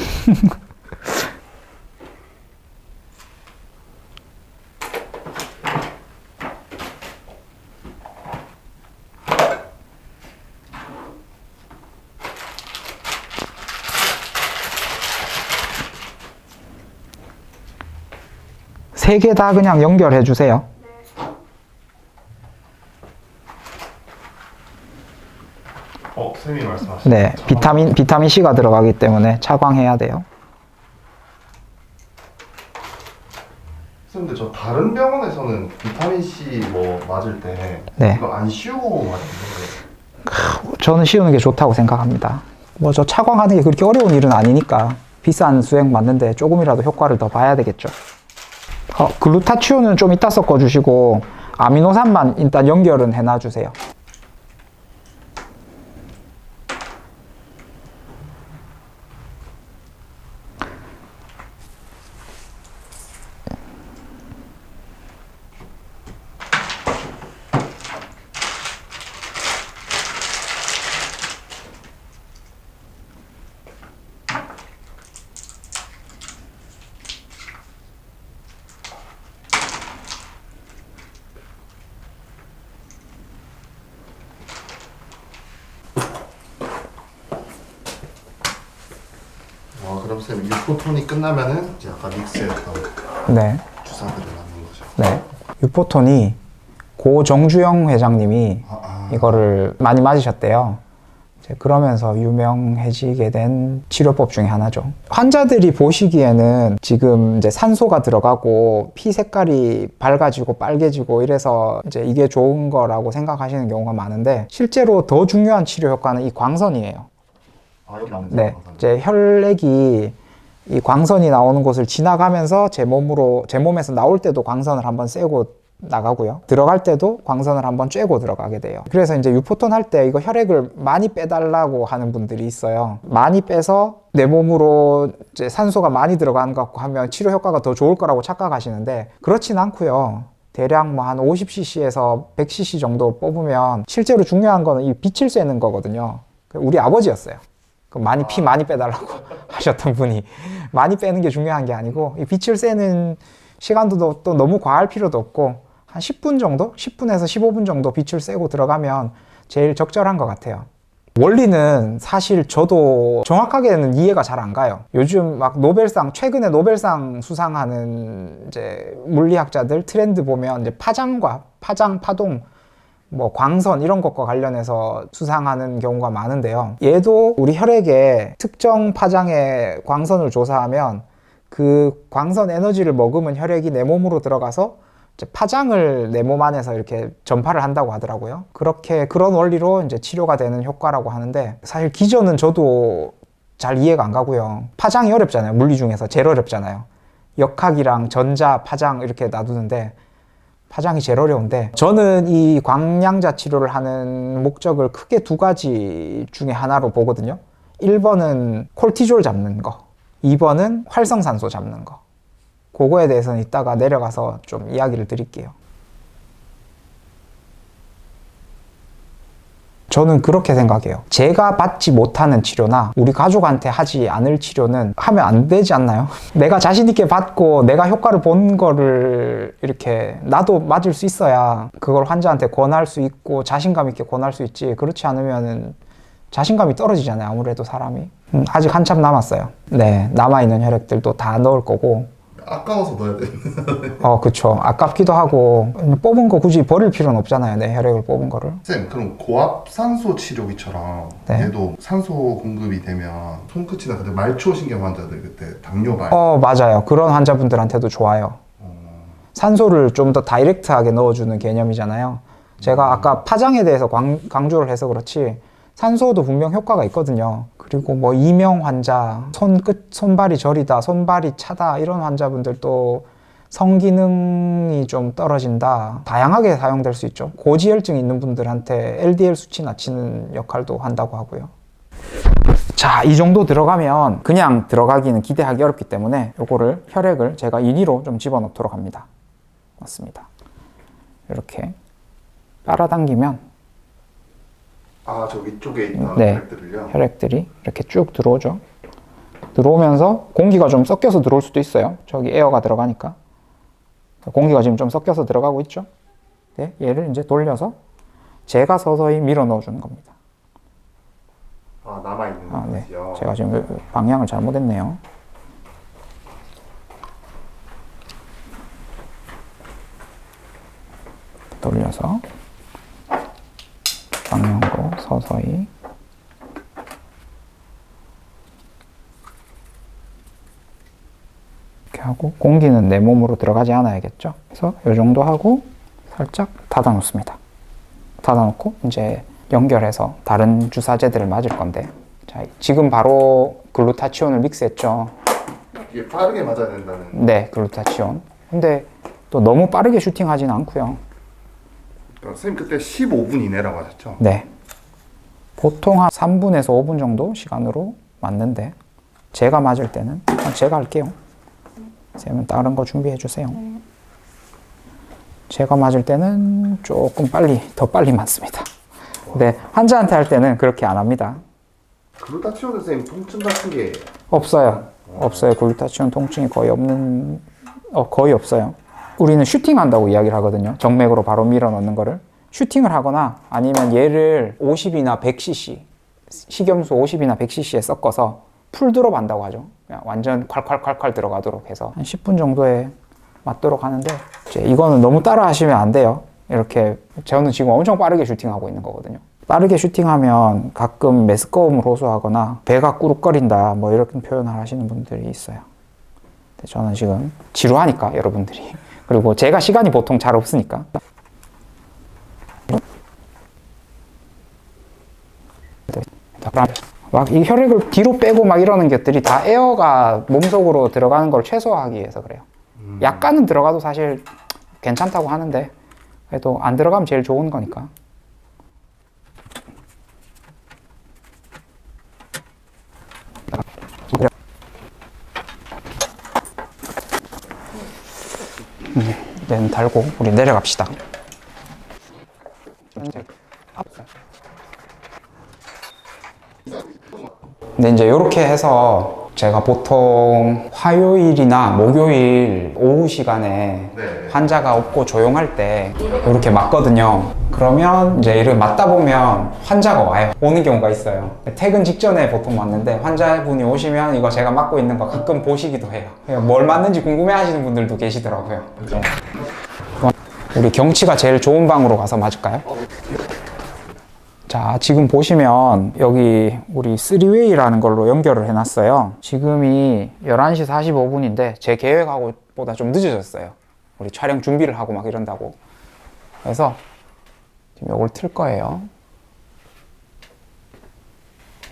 세 개 다 그냥 연결해 주세요. 선생님이 말씀하신 네, 비타민 C가 들어가기 때문에 차광해야 돼요. 근데 저 다른 병원에서는 비타민 C 뭐 맞을 때 네. 이거 안 씌우고 맞는데 저는 씌우는 게 좋다고 생각합니다. 뭐 저 차광하는 게 그렇게 어려운 일은 아니니까 비싼 수액 맞는데 조금이라도 효과를 더 봐야 되겠죠. 글루타치온은 좀 이따 섞어주시고 아미노산만 일단 연결은 해놔주세요. 그럼 쌤 유포톤이 끝나면은 이제 아까 믹스했던 네. 주사들을 넣는 거죠. 네. 유포톤이 고정주영 회장님이 이거를 많이 맞으셨대요. 이제 그러면서 유명해지게 된 치료법 중에 하나죠. 환자들이 보시기에는 지금 이제 산소가 들어가고 피 색깔이 밝아지고 빨개지고 이래서 이제 이게 좋은 거라고 생각하시는 경우가 많은데 실제로 더 중요한 치료 효과는 이 광선이에요. 아, 여기 안 네. 이제 혈액이 이 광선이 나오는 곳을 지나가면서 제 몸에서 나올 때도 광선을 한번 쐬고 나가고요. 들어갈 때도 광선을 한번 쬐고 들어가게 돼요. 그래서 이제 유포톤 할 때 이거 혈액을 많이 빼달라고 하는 분들이 있어요. 많이 빼서 내 몸으로 이제 산소가 많이 들어가는 것 같고 하면 치료 효과가 더 좋을 거라고 착각하시는데 그렇진 않고요. 대략 뭐 한 50cc에서 100cc 정도 뽑으면 실제로 중요한 거는 이 빛을 쐬는 거거든요. 우리 아버지였어요. 피 많이 빼달라고 하셨던 분이 많이 빼는 게 중요한 게 아니고 이 빛을 쐬는 시간도 또 너무 과할 필요도 없고 한 10분 정도? 10분에서 15분 정도 빛을 쐬고 들어가면 제일 적절한 것 같아요. 원리는 사실 저도 정확하게는 이해가 잘 안 가요. 요즘 막 최근에 노벨상 수상하는 이제 물리학자들 트렌드 보면 이제 파장, 파동, 뭐 광선 이런 것과 관련해서 수상하는 경우가 많은데요. 얘도 우리 혈액에 특정 파장의 광선을 조사하면 그 광선 에너지를 머금은 혈액이 내 몸으로 들어가서 이제 파장을 내 몸 안에서 이렇게 전파를 한다고 하더라고요. 그런 원리로 이제 치료가 되는 효과라고 하는데 사실 기전은 저도 잘 이해가 안 가고요. 파장이 어렵잖아요. 물리 중에서 제일 어렵잖아요. 역학이랑 전자, 파장 이렇게 놔두는데 파장이 제일 어려운데 저는 이 광양자 치료를 하는 목적을 크게 두 가지 중에 하나로 보거든요. 1번은 콜티졸 잡는 거, 2번은 활성산소 잡는 거. 그거에 대해서는 이따가 내려가서 좀 이야기를 드릴게요. 저는 그렇게 생각해요. 제가 받지 못하는 치료나 우리 가족한테 하지 않을 치료는 하면 안 되지 않나요? 내가 자신 있게 받고 내가 효과를 본 거를 이렇게 나도 맞을 수 있어야 그걸 환자한테 권할 수 있고 자신감 있게 권할 수 있지. 그렇지 않으면은 자신감이 떨어지잖아요. 아무래도 사람이. 아직 한참 남았어요. 네, 남아있는 혈액들도 다 넣을 거고. 아까워서 넣어야 돼. 그쵸. 아깝기도 하고 뽑은 거 굳이 버릴 필요는 없잖아요. 내 혈액을 뽑은 거를. 쌤, 그럼 고압산소 치료기처럼 네. 얘도 산소 공급이 되면 손끝이나 그때 말초신경 환자들 그때 당뇨발 맞아요. 그런 환자분들한테도 좋아요. 산소를 좀 더 다이렉트하게 넣어주는 개념이잖아요. 제가 아까 파장에 대해서 강조를 해서 그렇지 산소도 분명 효과가 있거든요. 그리고 뭐 이명 환자, 손발이 저리다, 손발이 차다 이런 환자분들도 성기능이 좀 떨어진다. 다양하게 사용될 수 있죠. 고지혈증 있는 분들한테 LDL 수치 낮추는 역할도 한다고 하고요. 자, 이 정도 들어가면 그냥 들어가기는 기대하기 어렵기 때문에 요거를 혈액을 제가 인위로 좀 집어넣도록 합니다. 맞습니다. 이렇게 빨아당기면 저 위쪽에 있는 네, 혈액들을요? 혈액들이 이렇게 쭉 들어오죠. 들어오면서 공기가 좀 섞여서 들어올 수도 있어요. 저기 에어가 들어가니까. 공기가 지금 좀 섞여서 들어가고 있죠. 네, 얘를 이제 돌려서 제가 서서히 밀어 넣어주는 겁니다. 남아있는 네. 거지요? 제가 지금 방향을 잘못했네요. 돌려서 방향으로 서서히 이렇게 하고 공기는 내 몸으로 들어가지 않아야겠죠. 그래서 이 정도 하고 살짝 닫아 놓습니다. 닫아 놓고 이제 연결해서 다른 주사제들을 맞을 건데 자, 지금 바로 글루타치온을 믹스했죠. 이게 빠르게 맞아야 된다는. 네, 글루타치온. 근데 또 너무 빠르게 슈팅하진 않고요. 선생님 그때 15분 이내라고 하셨죠? 네. 보통 한 3분에서 5분 정도 시간으로 맞는데 제가 맞을 때는 제가 할게요. 쌤은 다른 거 준비해 주세요. 제가 맞을 때는 조금 더 빨리 맞습니다. 근데 환자한테 할 때는 그렇게 안 합니다. 글루타치온 선생님 통증 같은 게 없어요. 글루타치온 통증이 거의 없어요. 우리는 슈팅한다고 이야기를 하거든요. 정맥으로 바로 밀어 넣는 거를. 슈팅을 하거나 아니면 얘를 50이나 100cc, 식염수 50이나 100cc에 섞어서 풀드롭 한다고 하죠. 그냥 완전 콸콸콸콸 들어가도록 해서 한 10분 정도에 맞도록 하는데, 이제 이거는 너무 따라 하시면 안 돼요. 이렇게 저는 지금 엄청 빠르게 슈팅하고 있는 거거든요. 빠르게 슈팅하면 가끔 메스꺼움을 호소하거나 배가 꾸룩거린다 뭐 이렇게 표현을 하시는 분들이 있어요. 근데 저는 지금 지루하니까, 여러분들이, 그리고 제가 시간이 보통 잘 없으니까, 막 이 혈액을 뒤로 빼고 막 이러는 것들이 다 에어가 몸속으로 들어가는 걸 최소화하기 위해서 그래요. 약간은 들어가도 사실 괜찮다고 하는데, 그래도 안 들어가면 제일 좋은 거니까. 이제는 달고 우리 내려갑시다. 근데 이제 이렇게 해서 제가 보통 화요일이나 목요일 오후 시간에 네. 환자가 없고 조용할 때 이렇게 맞거든요. 그러면 이제 이렇게 맞다 보면 환자가 와요. 오는 경우가 있어요. 퇴근 직전에 보통 맞는데, 환자분이 오시면 이거 제가 맞고 있는 거 가끔 보시기도 해요. 뭘 맞는지 궁금해 하시는 분들도 계시더라고요. 네. 우리 경치가 제일 좋은 방으로 가서 맞을까요? 자, 지금 보시면 여기 우리 3웨이라는 걸로 연결을 해놨어요. 지금이 11시 45분인데 제 계획하고보다 좀 늦어졌어요. 우리 촬영 준비를 하고 막 이런다고. 그래서 지금 이걸 틀 거예요.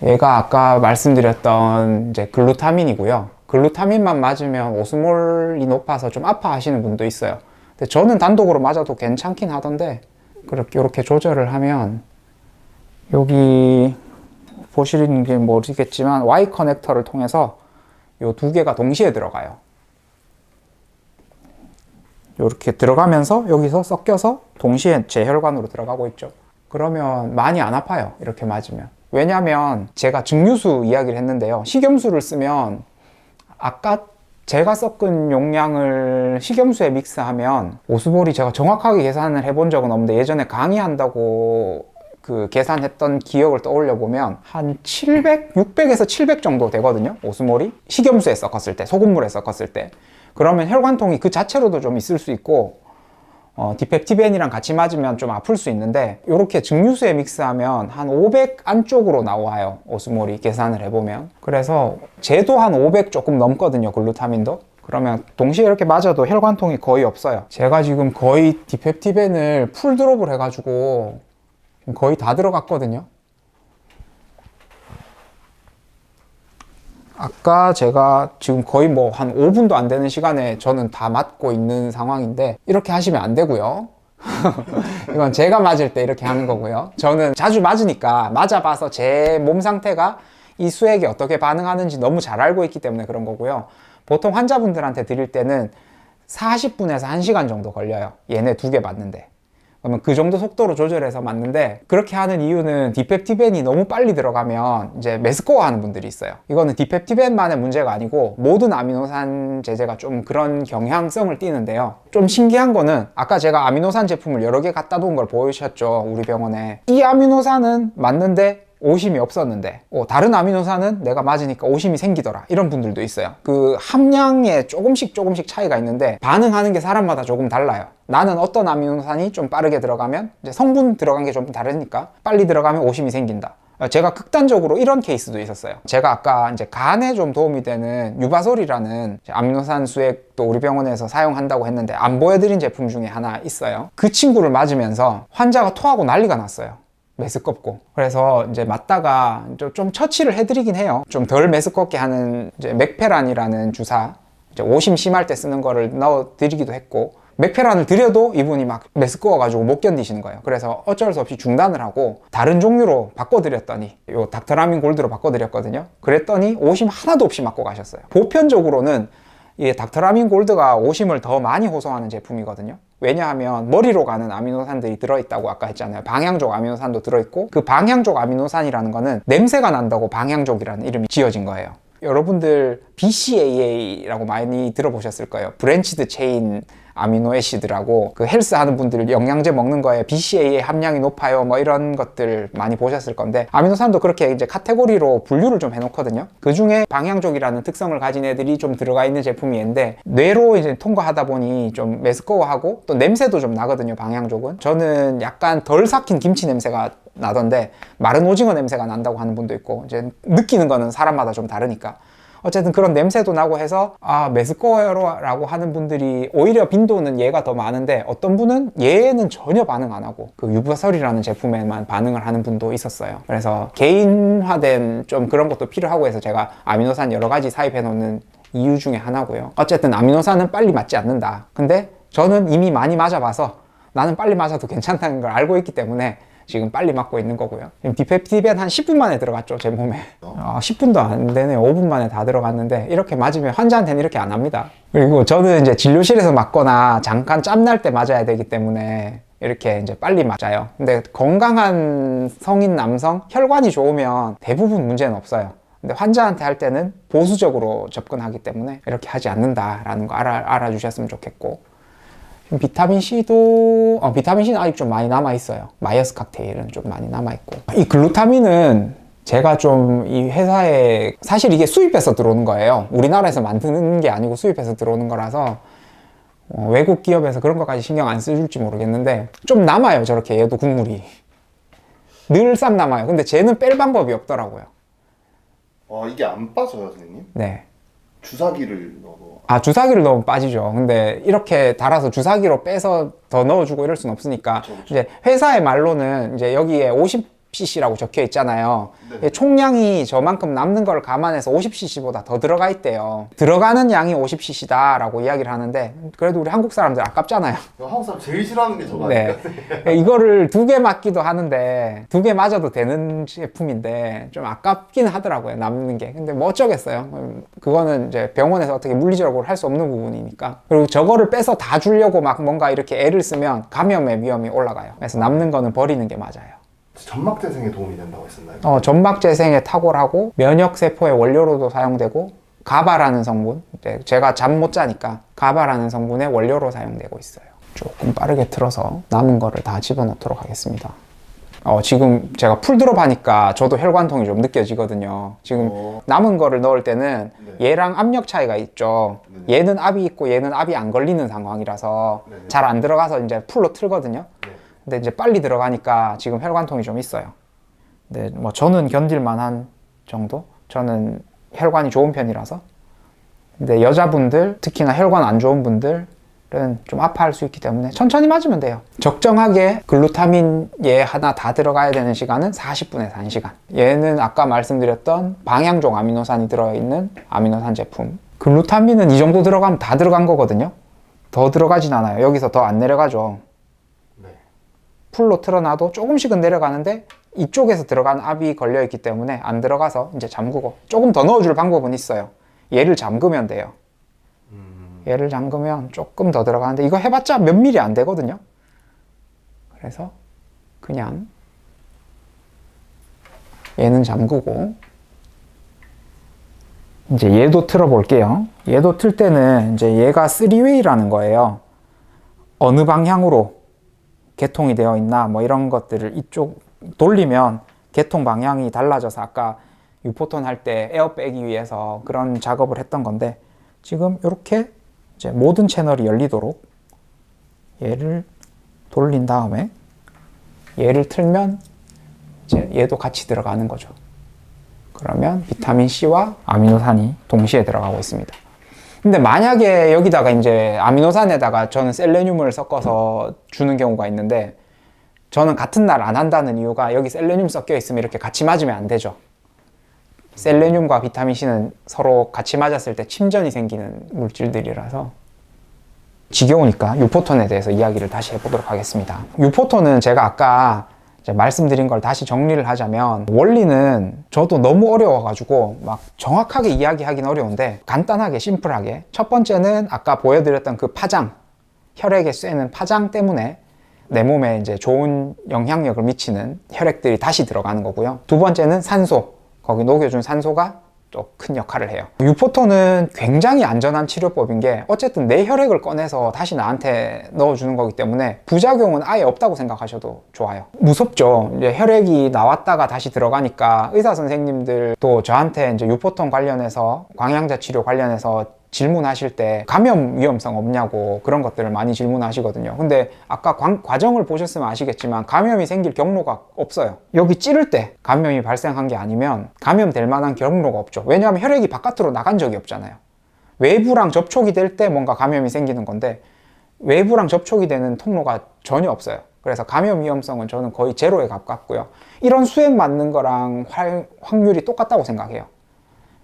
얘가 아까 말씀드렸던 이제 글루타민이고요. 글루타민만 맞으면 오스몰이 높아서 좀 아파하시는 분도 있어요. 근데 저는 단독으로 맞아도 괜찮긴 하던데, 그렇게 이렇게 조절을 하면 여기 보시는 게 모르겠지만 Y 커넥터를 통해서 이 두 개가 동시에 들어가요. 이렇게 들어가면서 여기서 섞여서 동시에 제 혈관으로 들어가고 있죠. 그러면 많이 안 아파요, 이렇게 맞으면. 왜냐하면 제가 증류수 이야기를 했는데요. 식염수를 쓰면, 아까 제가 섞은 용량을 식염수에 믹스하면, 오스몰이 제가 정확하게 계산을 해본 적은 없는데 예전에 강의한다고 그 계산했던 기억을 떠올려 보면 한 700, 600에서 700 정도 되거든요, 오스몰이. 식염수에 섞었을 때, 소금물에 섞었을 때. 그러면 혈관통이 그 자체로도 좀 있을 수 있고, 디펩티벤이랑 같이 맞으면 좀 아플 수 있는데, 이렇게 증류수에 믹스하면 한 500 안쪽으로 나와요, 오스몰이 계산을 해보면. 그래서 쟤도 한 500 조금 넘거든요, 글루타민도. 그러면 동시에 이렇게 맞아도 혈관통이 거의 없어요. 제가 지금 거의 디펩티벤을 풀드롭을 해가지고 거의 다 들어갔거든요. 아까 제가 지금 거의 뭐 한 5분도 안 되는 시간에 저는 다 맞고 있는 상황인데, 이렇게 하시면 안 되고요. 이건 제가 맞을 때 이렇게 하는 거고요. 저는 자주 맞으니까 맞아봐서 제 몸 상태가 이 수액에 어떻게 반응하는지 너무 잘 알고 있기 때문에 그런 거고요. 보통 환자분들한테 드릴 때는 40분에서 1시간 정도 걸려요, 얘네 두 개 맞는데. 그러면 그 정도 속도로 조절해서 맞는데, 그렇게 하는 이유는 디펩티벤이 너무 빨리 들어가면 이제 메스꺼워 하는 분들이 있어요. 이거는 디펩티벤만의 문제가 아니고 모든 아미노산 제제가 좀 그런 경향성을 띠는데요. 좀 신기한 거는, 아까 제가 아미노산 제품을 여러 개 갖다 놓은 걸 보여주셨죠, 우리 병원에. 이 아미노산은 맞는데 오심이 없었는데, 다른 아미노산은 내가 맞으니까 오심이 생기더라, 이런 분들도 있어요. 그 함량에 조금씩 차이가 있는데 반응하는 게 사람마다 조금 달라요. 나는 어떤 아미노산이 좀 빠르게 들어가면, 이제 성분 들어간 게 좀 다르니까 빨리 들어가면 오심이 생긴다. 제가 극단적으로 이런 케이스도 있었어요. 제가 아까 이제 간에 좀 도움이 되는 유바솔이라는 아미노산 수액도 우리 병원에서 사용한다고 했는데 안 보여드린 제품 중에 하나 있어요. 그 친구를 맞으면서 환자가 토하고 난리가 났어요, 메스껍고. 그래서 이제 맞다가 좀 처치를 해드리긴 해요. 좀 덜 메스껍게 하는 이제 맥페란이라는 주사, 이제 오심 심할 때 쓰는 거를 넣어드리기도 했고, 맥페란을 드려도 이분이 막 메스꺼워가지고 못 견디시는 거예요. 그래서 어쩔 수 없이 중단을 하고 다른 종류로 바꿔드렸더니, 요 닥터라민 골드로 바꿔드렸거든요. 그랬더니 오심 하나도 없이 맞고 가셨어요. 보편적으로는 이 닥터라민 골드가 오심을 더 많이 호소하는 제품이거든요. 왜냐하면 머리로 가는 아미노산들이 들어있다고 아까 했잖아요. 방향족 아미노산도 들어있고, 그 방향족 아미노산이라는 거는 냄새가 난다고 방향족이라는 이름이 지어진 거예요. 여러분들 BCAA라고 많이 들어보셨을 거예요. 브랜치드 체인 아미노 애시드라고, 그 헬스 하는 분들 영양제 먹는 거에 BCAA 함량이 높아요 뭐 이런 것들 많이 보셨을 건데, 아미노산도 그렇게 이제 카테고리로 분류를 좀 해놓거든요. 그 중에 방향족이라는 특성을 가진 애들이 좀 들어가 있는 제품이 있는데, 뇌로 이제 통과하다 보니 좀 메스꺼워하고 또 냄새도 좀 나거든요. 방향족은 저는 약간 덜 삭힌 김치 냄새가 나던데, 마른 오징어 냄새가 난다고 하는 분도 있고, 이제 느끼는 거는 사람마다 좀 다르니까 어쨌든 그런 냄새도 나고 해서 메스꺼워요라고 하는 분들이 오히려 빈도는 얘가 더 많은데, 어떤 분은 얘는 전혀 반응 안 하고 그 유부설이라는 제품에만 반응을 하는 분도 있었어요. 그래서 개인화된 좀 그런 것도 필요하고 해서 제가 아미노산 여러 가지 사입해 놓는 이유 중에 하나고요. 어쨌든 아미노산은 빨리 맞지 않는다. 근데 저는 이미 많이 맞아봐서 나는 빨리 맞아도 괜찮다는 걸 알고 있기 때문에 지금 빨리 맞고 있는 거고요. 디펩티벤 한 10분 만에 들어갔죠, 제 몸에. 10분도 안 되네요. 5분 만에 다 들어갔는데, 이렇게 맞으면 환자한테는 이렇게 안 합니다. 그리고 저는 이제 진료실에서 맞거나 잠깐 짬날 때 맞아야 되기 때문에 이렇게 이제 빨리 맞아요. 근데 건강한 성인 남성, 혈관이 좋으면 대부분 문제는 없어요. 근데 환자한테 할 때는 보수적으로 접근하기 때문에 이렇게 하지 않는다라는 거 알아주셨으면 좋겠고, 비타민C도 비타민C는 아직 좀 많이 남아있어요. 마이어스 칵테일은 좀 많이 남아있고, 이 글루타민은 제가 좀 이 회사에 사실 이게 수입해서 들어오는 거예요. 우리나라에서 만드는 게 아니고 수입해서 들어오는 거라서 외국 기업에서 그런 것까지 신경 안 써줄지 모르겠는데, 좀 남아요. 저렇게 얘도 국물이 늘상 남아요. 근데 쟤는 뺄 방법이 없더라고요. 이게 안 빠져요, 선생님? 네. 주사기를 넣어도. 주사기를 넣으면 빠지죠. 근데 이렇게 달아서 주사기로 빼서 더 넣어주고 이럴 순 없으니까, 그쵸. 이제 회사의 말로는 이제 여기에 50cc라고 적혀 있잖아요. 네. 총량이 저만큼 남는 걸 감안해서 50cc보다 더 들어가 있대요. 들어가는 양이 50cc다라고 이야기를 하는데, 그래도 우리 한국 사람들 아깝잖아요. 한국 사람 제일 싫어하는 게 저거 네. 아닐까? 이거를 2개 맞기도 하는데, 2개 맞아도 되는 제품인데 좀 아깝긴 하더라고요, 남는 게. 근데 뭐 어쩌겠어요. 그거는 이제 병원에서 어떻게 물리적으로 할 수 없는 부분이니까. 그리고 저거를 빼서 다 주려고 막 뭔가 이렇게 애를 쓰면 감염의 위험이 올라가요. 그래서 남는 거는 버리는 게 맞아요. 점막 재생에 도움이 된다고 했었나요? 점막 재생에 탁월하고 면역 세포의 원료로도 사용되고, 가바라는 성분, 제가 잠 못 자니까 가바라는 성분의 원료로 사용되고 있어요. 조금 빠르게 틀어서 남은 거를 다 집어넣도록 하겠습니다. 지금 제가 풀드롭 하니까 저도 혈관통이 좀 느껴지거든요. 지금 남은 거를 넣을 때는 네. 얘랑 압력 차이가 있죠. 네. 얘는 압이 있고 얘는 압이 안 걸리는 상황이라서 네. 잘 안 들어가서 이제 풀로 틀거든요. 네. 근데 이제 빨리 들어가니까 지금 혈관통이 좀 있어요. 근데 뭐 저는 견딜 만한 정도? 저는 혈관이 좋은 편이라서. 근데 여자분들, 특히나 혈관 안 좋은 분들은 좀 아파할 수 있기 때문에 천천히 맞으면 돼요. 적정하게 글루타민 얘 하나 다 들어가야 되는 시간은 40분에서 1시간. 얘는 아까 말씀드렸던 방향종 아미노산이 들어있는 아미노산 제품. 글루타민은 이 정도 들어가면 다 들어간 거거든요. 더 들어가진 않아요. 여기서 더 안 내려가죠. 네. 풀로 틀어놔도 조금씩은 내려가는데, 이쪽에서 들어간 압이 걸려있기 때문에 안 들어가서 이제 잠그고, 조금 더 넣어줄 방법은 있어요. 얘를 잠그면 돼요. 얘를 잠그면 조금 더 들어가는데, 이거 해봤자 몇 미리 안 되거든요. 그래서 그냥 얘는 잠그고, 이제 얘도 틀어 볼게요. 얘도 틀 때는 이제 얘가 3웨이라는 거예요. 어느 방향으로 개통이 되어 있나 뭐 이런 것들을 이쪽 돌리면 개통 방향이 달라져서, 아까 유포톤 할 때 에어 빼기 위해서 그런 작업을 했던 건데, 지금 이렇게 이제 모든 채널이 열리도록 얘를 돌린 다음에 얘를 틀면 이제 얘도 같이 들어가는 거죠. 그러면 비타민 C와 아미노산이 동시에 들어가고 있습니다. 근데 만약에 여기다가 이제 아미노산에다가 저는 셀레늄을 섞어서 주는 경우가 있는데, 저는 같은 날 안 한다는 이유가 여기 셀레늄 섞여 있으면 이렇게 같이 맞으면 안 되죠. 셀레늄과 비타민 C는 서로 같이 맞았을 때 침전이 생기는 물질들이라서. 지겨우니까 유포톤에 대해서 이야기를 다시 해보도록 하겠습니다. 유포톤은 제가 아까 이제 말씀드린 걸 다시 정리를 하자면, 원리는 저도 너무 어려워가지고 막 정확하게 이야기하기는 어려운데, 간단하게 심플하게, 첫 번째는 아까 보여드렸던 그 파장, 혈액에 쐬는 파장 때문에 내 몸에 이제 좋은 영향력을 미치는 혈액들이 다시 들어가는 거고요. 두 번째는 산소, 거기 녹여준 산소가 또 큰 역할을 해요. 유포톤은 굉장히 안전한 치료법인 게 어쨌든 내 혈액을 꺼내서 다시 나한테 넣어주는 거기 때문에 부작용은 아예 없다고 생각하셔도 좋아요. 무섭죠. 이제 혈액이 나왔다가 다시 들어가니까 의사 선생님들도 저한테 이제 유포톤 관련해서 광양자 치료 관련해서 질문하실 때 감염 위험성 없냐고 그런 것들을 많이 질문하시거든요. 근데 아까 과정을 보셨으면 아시겠지만 감염이 생길 경로가 없어요. 여기 찌를 때 감염이 발생한 게 아니면 감염될 만한 경로가 없죠. 왜냐하면 혈액이 바깥으로 나간 적이 없잖아요. 외부랑 접촉이 될 때 뭔가 감염이 생기는 건데 외부랑 접촉이 되는 통로가 전혀 없어요. 그래서 감염 위험성은 저는 거의 제로에 가깝고요. 이런 수액 맞는 거랑 확률이 똑같다고 생각해요.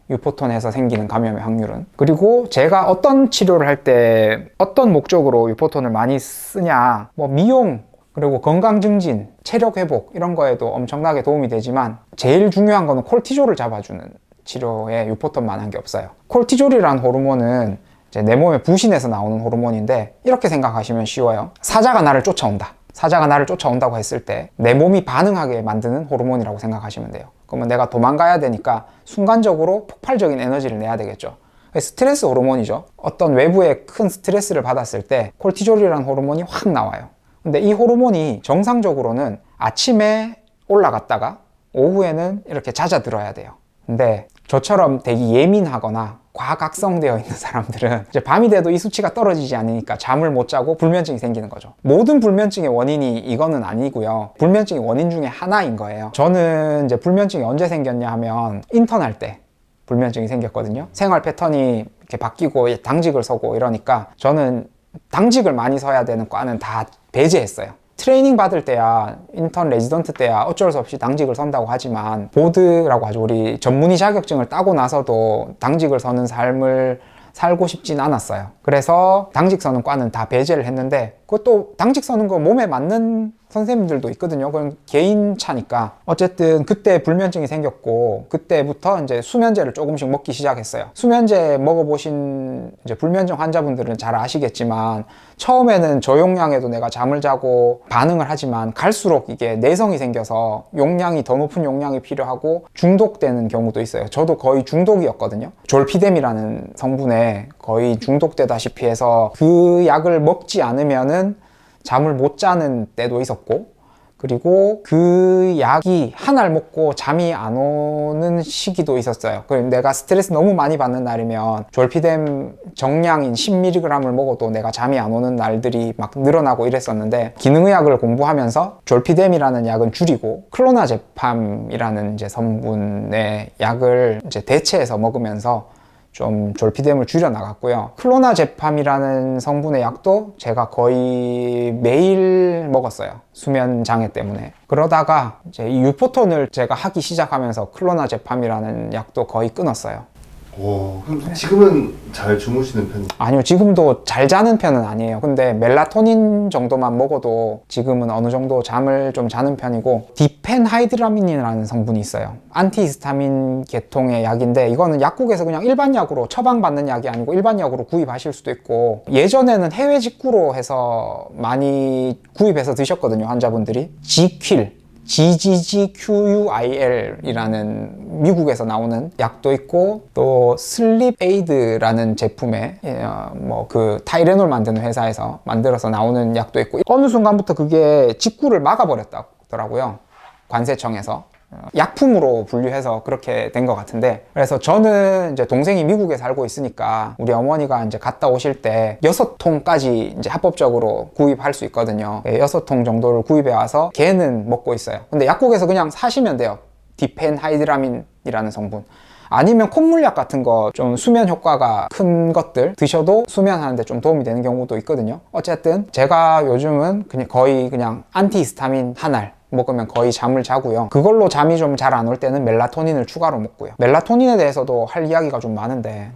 유포톤에서 생기는 감염의 확률은. 그리고 제가 어떤 치료를 할 때 어떤 목적으로 유포톤을 많이 쓰냐, 뭐 미용, 그리고 건강 증진, 체력 회복 이런 거에도 엄청나게 도움이 되지만 제일 중요한 거는 콜티졸을 잡아주는 치료에 유포톤만 한 게 없어요. 콜티졸이라는 호르몬은 이제 내 몸에 부신해서 나오는 호르몬인데 이렇게 생각하시면 쉬워요. 사자가 나를 쫓아온다. 사자가 나를 쫓아온다고 했을 때 내 몸이 반응하게 만드는 호르몬이라고 생각하시면 돼요. 그러면 내가 도망가야 되니까 순간적으로 폭발적인 에너지를 내야 되겠죠. 스트레스 호르몬이죠. 어떤 외부의 큰 스트레스를 받았을 때 콜티졸이라는 호르몬이 확 나와요. 근데 이 호르몬이 정상적으로는 아침에 올라갔다가 오후에는 이렇게 잦아들어야 돼요. 근데 저처럼 되게 예민하거나 과각성되어 있는 사람들은 이제 밤이 돼도 이 수치가 떨어지지 않으니까 잠을 못 자고 불면증이 생기는 거죠. 모든 불면증의 원인이 이거는 아니고요. 불면증의 원인 중에 하나인 거예요. 저는 이제 불면증이 언제 생겼냐 하면 인턴할 때 불면증이 생겼거든요. 생활 패턴이 이렇게 바뀌고 당직을 서고 이러니까 저는 당직을 많이 서야 되는 과는 다 배제했어요. 트레이닝 받을 때야, 인턴 레지던트 때야 어쩔 수 없이 당직을 선다고 하지만 보드라고 하죠. 우리 전문의 자격증을 따고 나서도 당직을 서는 삶을 살고 싶진 않았어요. 그래서 당직 서는 과는 다 배제를 했는데 그것도 당직 서는 거 몸에 맞는 선생님들도 있거든요. 그건 개인 차니까. 어쨌든 그때 불면증이 생겼고 그때부터 이제 수면제를 조금씩 먹기 시작했어요. 수면제 먹어보신 이제 불면증 환자분들은 잘 아시겠지만 처음에는 저용량에도 내가 잠을 자고 반응을 하지만 갈수록 이게 내성이 생겨서 용량이 더 높은 용량이 필요하고 중독되는 경우도 있어요. 저도 거의 중독이었거든요. 졸피뎀이라는 성분에 거의 중독되다시피 해서 그 약을 먹지 않으면은 잠을 못 자는 때도 있었고 그리고 그 약이 한 알 먹고 잠이 안 오는 시기도 있었어요. 그럼 내가 스트레스 너무 많이 받는 날이면 졸피뎀 정량인 10mg을 먹어도 내가 잠이 안 오는 날들이 막 늘어나고 이랬었는데 기능의학을 공부하면서 졸피뎀이라는 약은 줄이고 클로나제팜이라는 이제 성분의 약을 이제 대체해서 먹으면서 좀 졸피뎀을 줄여나갔고요. 클로나제팜이라는 성분의 약도 제가 거의 매일 먹었어요. 수면 장애 때문에. 그러다가 이제 이 유포톤을 제가 하기 시작하면서 클로나제팜이라는 약도 거의 끊었어요. 오, 그럼 지금은 잘 주무시는 편이에요? 아니요, 지금도 잘 자는 편은 아니에요. 근데 멜라토닌 정도만 먹어도 지금은 어느 정도 잠을 좀 자는 편이고 디펜하이드라민이라는 성분이 있어요. 안티히스타민 계통의 약인데 이거는 약국에서 그냥 일반 약으로 처방받는 약이 아니고 일반 약으로 구입하실 수도 있고 예전에는 해외 직구로 해서 많이 구입해서 드셨거든요, 환자분들이. 지퀼 GGGQUIL이라는 미국에서 나오는 약도 있고 또 슬립 에이드라는 제품에 뭐 그 타이레놀 만드는 회사에서 만들어서 나오는 약도 있고 어느 순간부터 그게 직구를 막아버렸더라고요. 관세청에서. 약품으로 분류해서 그렇게 된 것 같은데 그래서 저는 이제 동생이 미국에 살고 있으니까 우리 어머니가 이제 갔다 오실 때 6통까지 이제 합법적으로 구입할 수 있거든요. 6통 정도를 구입해 와서 걔는 먹고 있어요. 근데 약국에서 그냥 사시면 돼요. 디펜하이드라민이라는 성분. 아니면 콧물약 같은 거 좀 수면 효과가 큰 것들 드셔도 수면하는데 좀 도움이 되는 경우도 있거든요. 어쨌든 제가 요즘은 거의 그냥 안티히스타민 한 알 먹으면 거의 잠을 자고요. 그걸로 잠이 좀 잘 안 올 때는 멜라토닌을 추가로 먹고요. 멜라토닌에 대해서도 할 이야기가 좀 많은데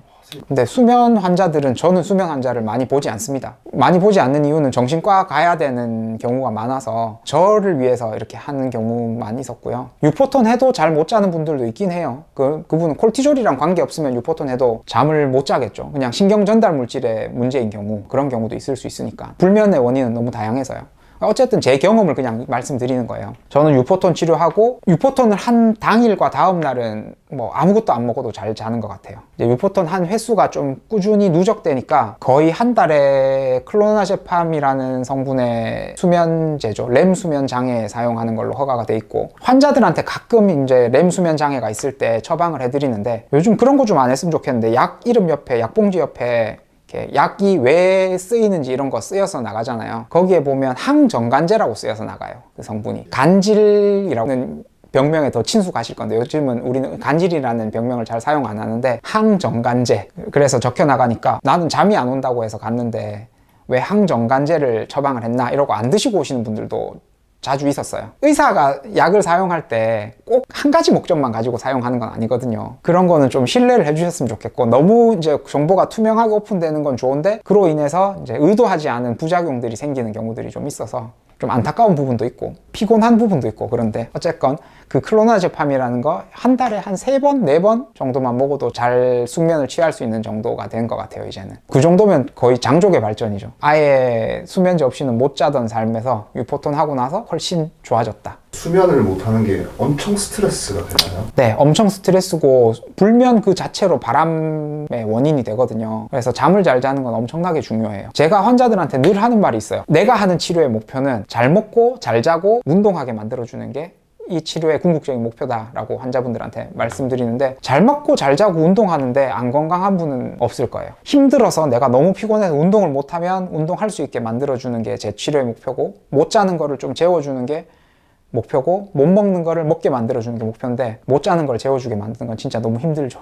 근데 수면 환자들은 저는 수면 환자를 많이 보지 않습니다. 많이 보지 않는 이유는 정신과 가야 되는 경우가 많아서 저를 위해서 이렇게 하는 경우만 있었고요. 유포톤 해도 잘 못 자는 분들도 있긴 해요. 그분은 콜티졸이랑 관계없으면 유포톤 해도 잠을 못 자겠죠. 그냥 신경 전달 물질의 문제인 경우 그런 경우도 있을 수 있으니까 불면의 원인은 너무 다양해서요. 어쨌든 제 경험을 그냥 말씀드리는 거예요. 저는 유포톤 치료하고 유포톤을 한 당일과 다음 날은 뭐 아무것도 안 먹어도 잘 자는 것 같아요. 이제 유포톤 한 횟수가 좀 꾸준히 누적되니까 거의 한 달에 클로나제팜이라는 성분의 수면제죠. 렘 수면 장애에 사용하는 걸로 허가가 돼 있고, 환자들한테 가끔 이제 렘 수면 장애가 있을 때 처방을 해드리는데, 요즘 그런 거 좀 안 했으면 좋겠는데, 약 이름 옆에, 약봉지 옆에 이렇게 약이 왜 쓰이는지 이런 거 쓰여서 나가잖아요. 거기에 보면 항정간제라고 쓰여서 나가요. 그 성분이 간질이라는 병명에 더 친숙하실 건데, 요즘은 우리는 간질이라는 병명을 잘 사용 안 하는데 항정간제, 그래서 적혀 나가니까 나는 잠이 안 온다고 해서 갔는데 왜 항정간제를 처방을 했나 이러고 안 드시고 오시는 분들도 자주 있었어요. 의사가 약을 사용할 때 꼭 한 가지 목적만 가지고 사용하는 건 아니거든요. 그런 거는 좀 신뢰를 해주셨으면 좋겠고, 너무 이제 정보가 투명하게 오픈되는 건 좋은데 그로 인해서 이제 의도하지 않은 부작용들이 생기는 경우들이 좀 있어서 좀 안타까운 부분도 있고 피곤한 부분도 있고, 그런데 어쨌건 그 클로나제팜이라는 거 한 달에 한 3번, 4번 정도만 먹어도 잘 숙면을 취할 수 있는 정도가 된 것 같아요. 이제는 그 정도면 거의 장족의 발전이죠. 아예 수면제 없이는 못 자던 삶에서 유포톤 하고 나서 훨씬 좋아졌다. 수면을 못하는 게 엄청 스트레스가 되나요? 네, 엄청 스트레스고 불면 그 자체로 바람의 원인이 되거든요. 그래서 잠을 잘 자는 건 엄청나게 중요해요. 제가 환자들한테 늘 하는 말이 있어요. 내가 하는 치료의 목표는 잘 먹고 잘 자고 운동하게 만들어주는 게 이 치료의 궁극적인 목표다라고 환자분들한테 말씀드리는데, 잘 먹고 잘 자고 운동하는데 안 건강한 분은 없을 거예요. 힘들어서 내가 너무 피곤해서 운동을 못하면 운동할 수 있게 만들어주는 게 제 치료의 목표고, 못 자는 거를 좀 재워주는 게 목표고, 못 먹는 거를 먹게 만들어주는 게 목표인데, 못 자는 걸 재워주게 만드는 건 진짜 너무 힘들죠.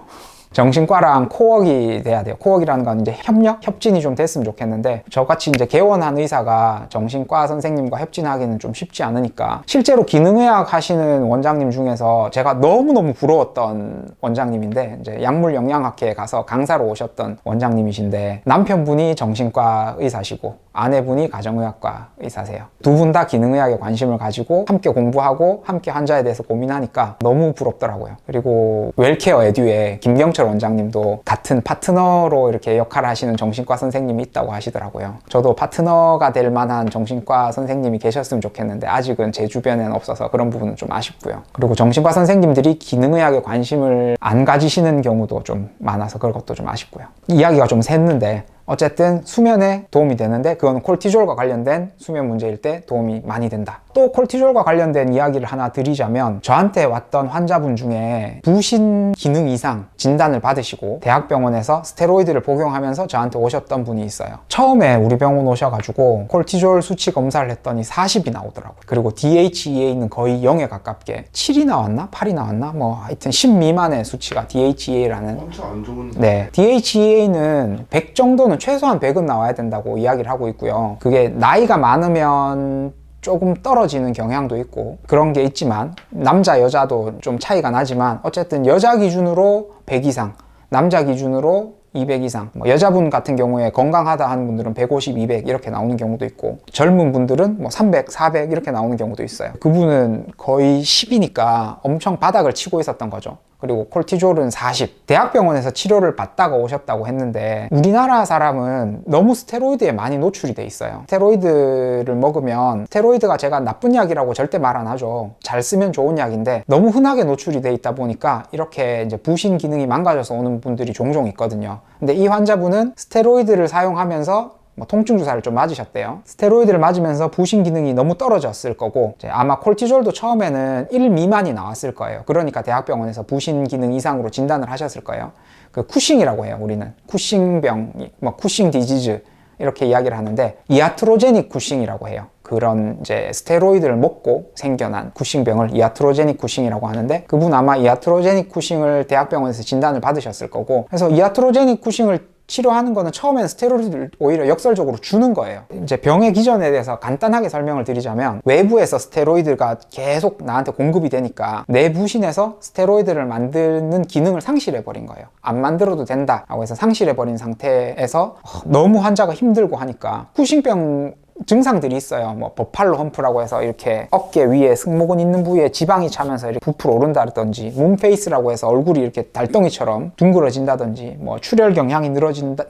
정신과랑 코웍이 돼야 돼요. 코웍이라는 건 이제 협력, 협진이 좀 됐으면 좋겠는데, 저같이 이제 개원한 의사가 정신과 선생님과 협진하기는 좀 쉽지 않으니까, 실제로 기능의학 하시는 원장님 중에서 제가 너무너무 부러웠던 원장님인데, 이제 약물영양학회에 가서 강사로 오셨던 원장님이신데, 남편분이 정신과 의사시고 아내분이 가정의학과 의사세요. 두 분 다 기능의학에 관심을 가지고 함께 공부하고 함께 환자에 대해서 고민하니까 너무 부럽더라고요. 그리고 웰케어 에듀에 김경철 원장님도 같은 파트너로 이렇게 역할을 하시는 정신과 선생님이 있다고 하시더라고요. 저도 파트너가 될 만한 정신과 선생님이 계셨으면 좋겠는데 아직은 제 주변에는 없어서 그런 부분은 좀 아쉽고요. 그리고 정신과 선생님들이 기능의학에 관심을 안 가지시는 경우도 좀 많아서 그것도 좀 아쉽고요. 이야기가 좀 샜는데, 어쨌든 수면에 도움이 되는데 그건 콜티졸과 관련된 수면 문제일 때 도움이 많이 된다. 또 콜티졸과 관련된 이야기를 하나 드리자면, 저한테 왔던 환자분 중에 부신 기능 이상 진단을 받으시고 대학병원에서 스테로이드를 복용하면서 저한테 오셨던 분이 있어요. 처음에 우리 병원 오셔가지고 콜티졸 수치 검사를 했더니 40이 나오더라고요. 그리고 DHEA는 거의 0에 가깝게 7이 나왔나? 8이 나왔나? 뭐 하여튼 10 미만의 수치가 DHEA라는, 엄청 안 좋은. 네, DHEA는 100 정도는 최소한 100은 나와야 된다고 이야기를 하고 있고요. 그게 나이가 많으면 조금 떨어지는 경향도 있고 그런 게 있지만, 남자 여자도 좀 차이가 나지만 어쨌든 여자 기준으로 100 이상, 남자 기준으로 200 이상, 뭐 여자분 같은 경우에 건강하다 하는 분들은 150, 200 이렇게 나오는 경우도 있고, 젊은 분들은 뭐 300, 400 이렇게 나오는 경우도 있어요. 그분은 거의 10이니까 엄청 바닥을 치고 있었던 거죠. 그리고 콜티졸은 40. 대학병원에서 치료를 받다가 오셨다고 했는데, 우리나라 사람은 너무 스테로이드에 많이 노출이 돼 있어요. 스테로이드를 먹으면, 스테로이드가 제가 나쁜 약이라고 절대 말 안 하죠. 잘 쓰면 좋은 약인데 너무 흔하게 노출이 돼 있다 보니까 이렇게 이제 부신 기능이 망가져서 오는 분들이 종종 있거든요. 근데 이 환자분은 스테로이드를 사용하면서 통증 주사를 좀 맞으셨대요. 스테로이드를 맞으면서 부신 기능이 너무 떨어졌을 거고, 이제 아마 콜티졸도 처음에는 1 미만이 나왔을 거예요. 그러니까 대학병원에서 부신 기능 이상으로 진단을 하셨을 거예요. 그 쿠싱이라고 해요. 우리는 쿠싱병, 뭐 쿠싱 디지즈 이렇게 이야기를 하는데, 이아트로제닉 쿠싱이라고 해요. 그런 이제 스테로이드를 먹고 생겨난 쿠싱병을 이아트로제닉 쿠싱이라고 하는데, 그분 아마 이아트로제닉 쿠싱을 대학병원에서 진단을 받으셨을 거고, 그래서 이아트로제닉 쿠싱을 치료하는 거는 처음엔 스테로이드를 오히려 역설적으로 주는 거예요. 이제 병의 기전에 대해서 간단하게 설명을 드리자면, 외부에서 스테로이드가 계속 나한테 공급이 되니까 내 부신에서 스테로이드를 만드는 기능을 상실해버린 거예요. 안 만들어도 된다라고 해서 상실해버린 상태에서 너무 환자가 힘들고 하니까, 쿠싱병 증상들이 있어요. 뭐 버팔로 험프라고 해서 이렇게 어깨 위에 승모근 있는 부위에 지방이 차면서 이렇게 부풀어 오른다든지, 문페이스라고 해서 얼굴이 이렇게 달덩이처럼 둥그러진다든지, 뭐 출혈 경향이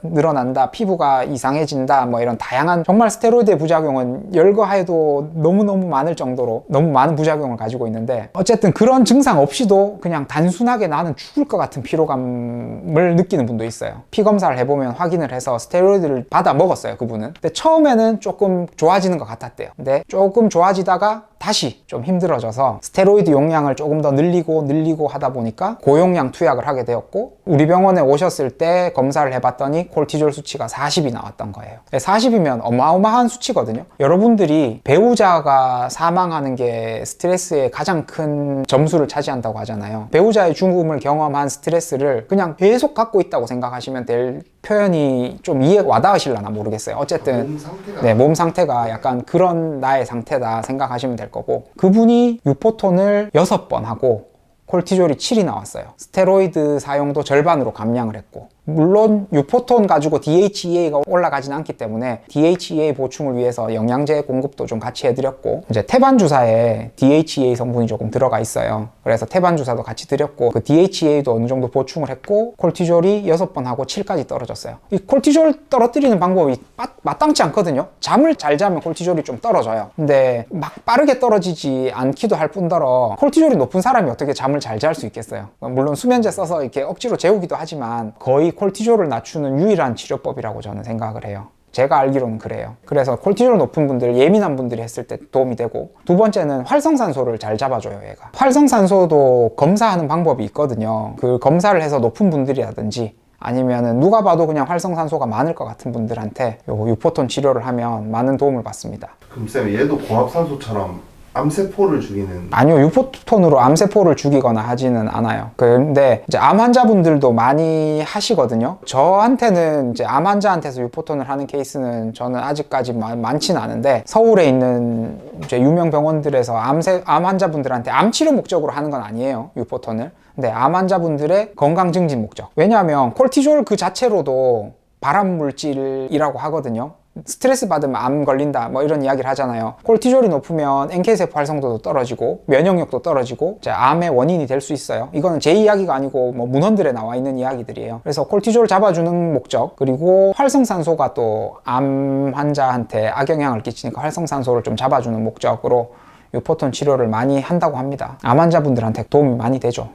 늘어난다, 피부가 이상해진다, 뭐 이런 다양한, 정말 스테로이드의 부작용은 열거하여도 너무너무 많을 정도로 너무 많은 부작용을 가지고 있는데, 어쨌든 그런 증상 없이도 그냥 단순하게 나는 죽을 것 같은 피로감을 느끼는 분도 있어요. 피 검사를 해보면 확인을 해서 스테로이드를 받아 먹었어요, 그분은. 근데 처음에는 조금 좋아지는 것 같았대요. 근데 조금 좋아지다가 다시 좀 힘들어져서 스테로이드 용량을 조금 더 늘리고 하다 보니까 고용량 투약을 하게 되었고, 우리 병원에 오셨을 때 검사를 해봤더니 콜티졸 수치가 40이 나왔던 거예요. 40이면 어마어마한 수치거든요. 여러분들이 배우자가 사망하는 게 스트레스의 가장 큰 점수를 차지한다고 하잖아요. 배우자의 죽음을 경험한 스트레스를 그냥 계속 갖고 있다고 생각하시면 될, 표현이 좀 이해가 와닿으실려나 모르겠어요. 어쨌든 몸 상태가 약간 그런 나의 상태다 생각하시면 될 거고, 그분이 유포톤을 6번 하고 콜티졸이 7이 나왔어요. 스테로이드 사용도 절반으로 감량을 했고, 물론 유포톤 가지고 DHEA가 올라가진 않기 때문에 DHEA 보충을 위해서 영양제 공급도 좀 같이 해드렸고, 이제 태반 주사에 DHEA 성분이 조금 들어가 있어요. 그래서 태반 주사도 같이 드렸고, 그 DHEA도 어느 정도 보충을 했고, 콜티졸이 6번 하고 7까지 떨어졌어요. 이 콜티졸 떨어뜨리는 방법이 마땅치 않거든요. 잠을 잘 자면 콜티졸이 좀 떨어져요. 근데 막 빠르게 떨어지지 않기도 할 뿐더러 콜티졸이 높은 사람이 어떻게 잠을 잘 잘 수 있겠어요. 물론 수면제 써서 이렇게 억지로 재우기도 하지만 거의 콜티졸을 낮추는 유일한 치료법이라고 저는 생각을 해요. 제가 알기로는 그래요. 그래서 콜티졸 높은 분들, 예민한 분들이 했을 때 도움이 되고, 두 번째는 활성산소를 잘 잡아줘요, 얘가. 활성산소도 검사하는 방법이 있거든요. 그 검사를 해서 높은 분들이라든지, 아니면은 누가 봐도 그냥 활성산소가 많을 것 같은 분들한테 요 유포톤 치료를 하면 많은 도움을 받습니다. 그럼 쌤, 얘도 고압산소처럼 암세포를 죽이는? 아니요, 유포톤으로 암세포를 죽이거나 하지는 않아요. 근데 이제 암 환자분들도 많이 하시거든요. 저한테는 이제 암 환자한테서 유포톤을 하는 케이스는 저는 아직까지 많지는 않은데, 서울에 있는 이제 유명 병원들에서 암 환자분들한테 암 치료 목적으로 하는 건 아니에요, 유포톤을. 근데 암 환자분들의 건강 증진 목적. 왜냐하면 콜티졸 그 자체로도 발암 물질이라고 하거든요. 스트레스 받으면 암 걸린다 뭐 이런 이야기를 하잖아요. 콜티졸이 높으면 NK세포 활성도도 떨어지고 면역력도 떨어지고 암의 원인이 될 수 있어요. 이거는 제 이야기가 아니고 뭐 문헌들에 나와 있는 이야기들이에요. 그래서 콜티졸 잡아주는 목적, 그리고 활성산소가 또 암 환자한테 악영향을 끼치니까 활성산소를 좀 잡아주는 목적으로 유포톤 치료를 많이 한다고 합니다. 암 환자분들한테 도움이 많이 되죠.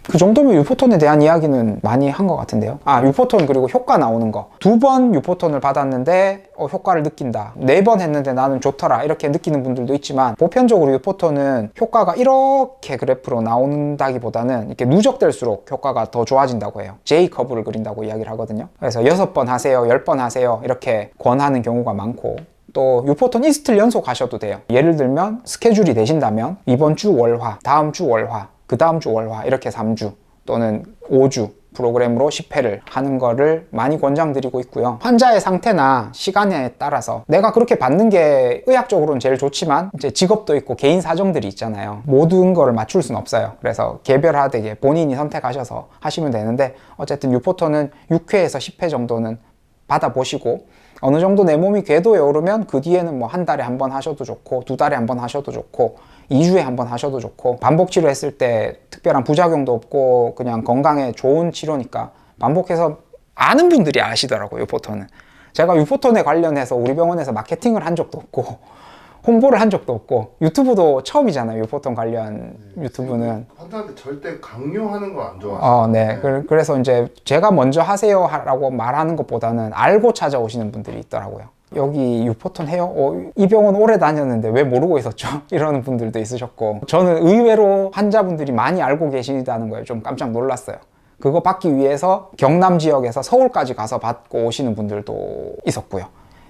그 정도면 유포톤에 대한 이야기는 많이 한 것 같은데요. 유포톤 그리고 효과 나오는 거. 2번 유포톤을 받았는데 효과를 느낀다. 4번 했는데 나는 좋더라. 이렇게 느끼는 분들도 있지만, 보편적으로 유포톤은 효과가 이렇게 그래프로 나온다기보다는 이렇게 누적될수록 효과가 더 좋아진다고 해요. J커브를 그린다고 이야기를 하거든요. 그래서 6번 하세요, 10번 하세요 이렇게 권하는 경우가 많고, 또 유포톤 이스트를 연속 하셔도 돼요. 예를 들면 스케줄이 되신다면 이번 주 월화, 다음 주 월화, 그 다음 주 월화 이렇게 3주 또는 5주 프로그램으로 10회를 하는 거를 많이 권장드리고 있고요. 환자의 상태나 시간에 따라서 내가 그렇게 받는 게 의학적으로는 제일 좋지만, 이제 직업도 있고 개인 사정들이 있잖아요. 모든 거를 맞출 수는 없어요. 그래서 개별화되게 본인이 선택하셔서 하시면 되는데, 어쨌든 유포톤은 6회에서 10회 정도는 받아보시고, 어느 정도 내 몸이 궤도에 오르면 그 뒤에는 뭐 한 달에 한 번 하셔도 좋고, 2달에 한 번 하셔도 좋고, 2주에 한 번 하셔도 좋고, 반복 치료했을 때 특별한 부작용도 없고 그냥 건강에 좋은 치료니까 반복해서 아는 분들이 아시더라고요, 유포톤은. 제가 유포톤에 관련해서 우리 병원에서 마케팅을 한 적도 없고 홍보를 한 적도 없고, 유튜브도 처음이잖아요, 유포톤 관련 유튜브는. 환자한테 절대 강요하는 거 안 좋아하시죠? 네. 그래서 이제 제가 먼저 하세요 라고 말하는 것보다는 알고 찾아오시는 분들이 있더라고요. 여기 유포톤 해요? 이 병원 오래 다녔는데 왜 모르고 있었죠? 이러는 분들도 있으셨고, 저는 의외로 환자분들이 많이 알고 계시다는 거에 좀 깜짝 놀랐어요. 그거 받기 위해서 경남 지역에서 서울까지 가서 받고 오시는 분들도 있었고요.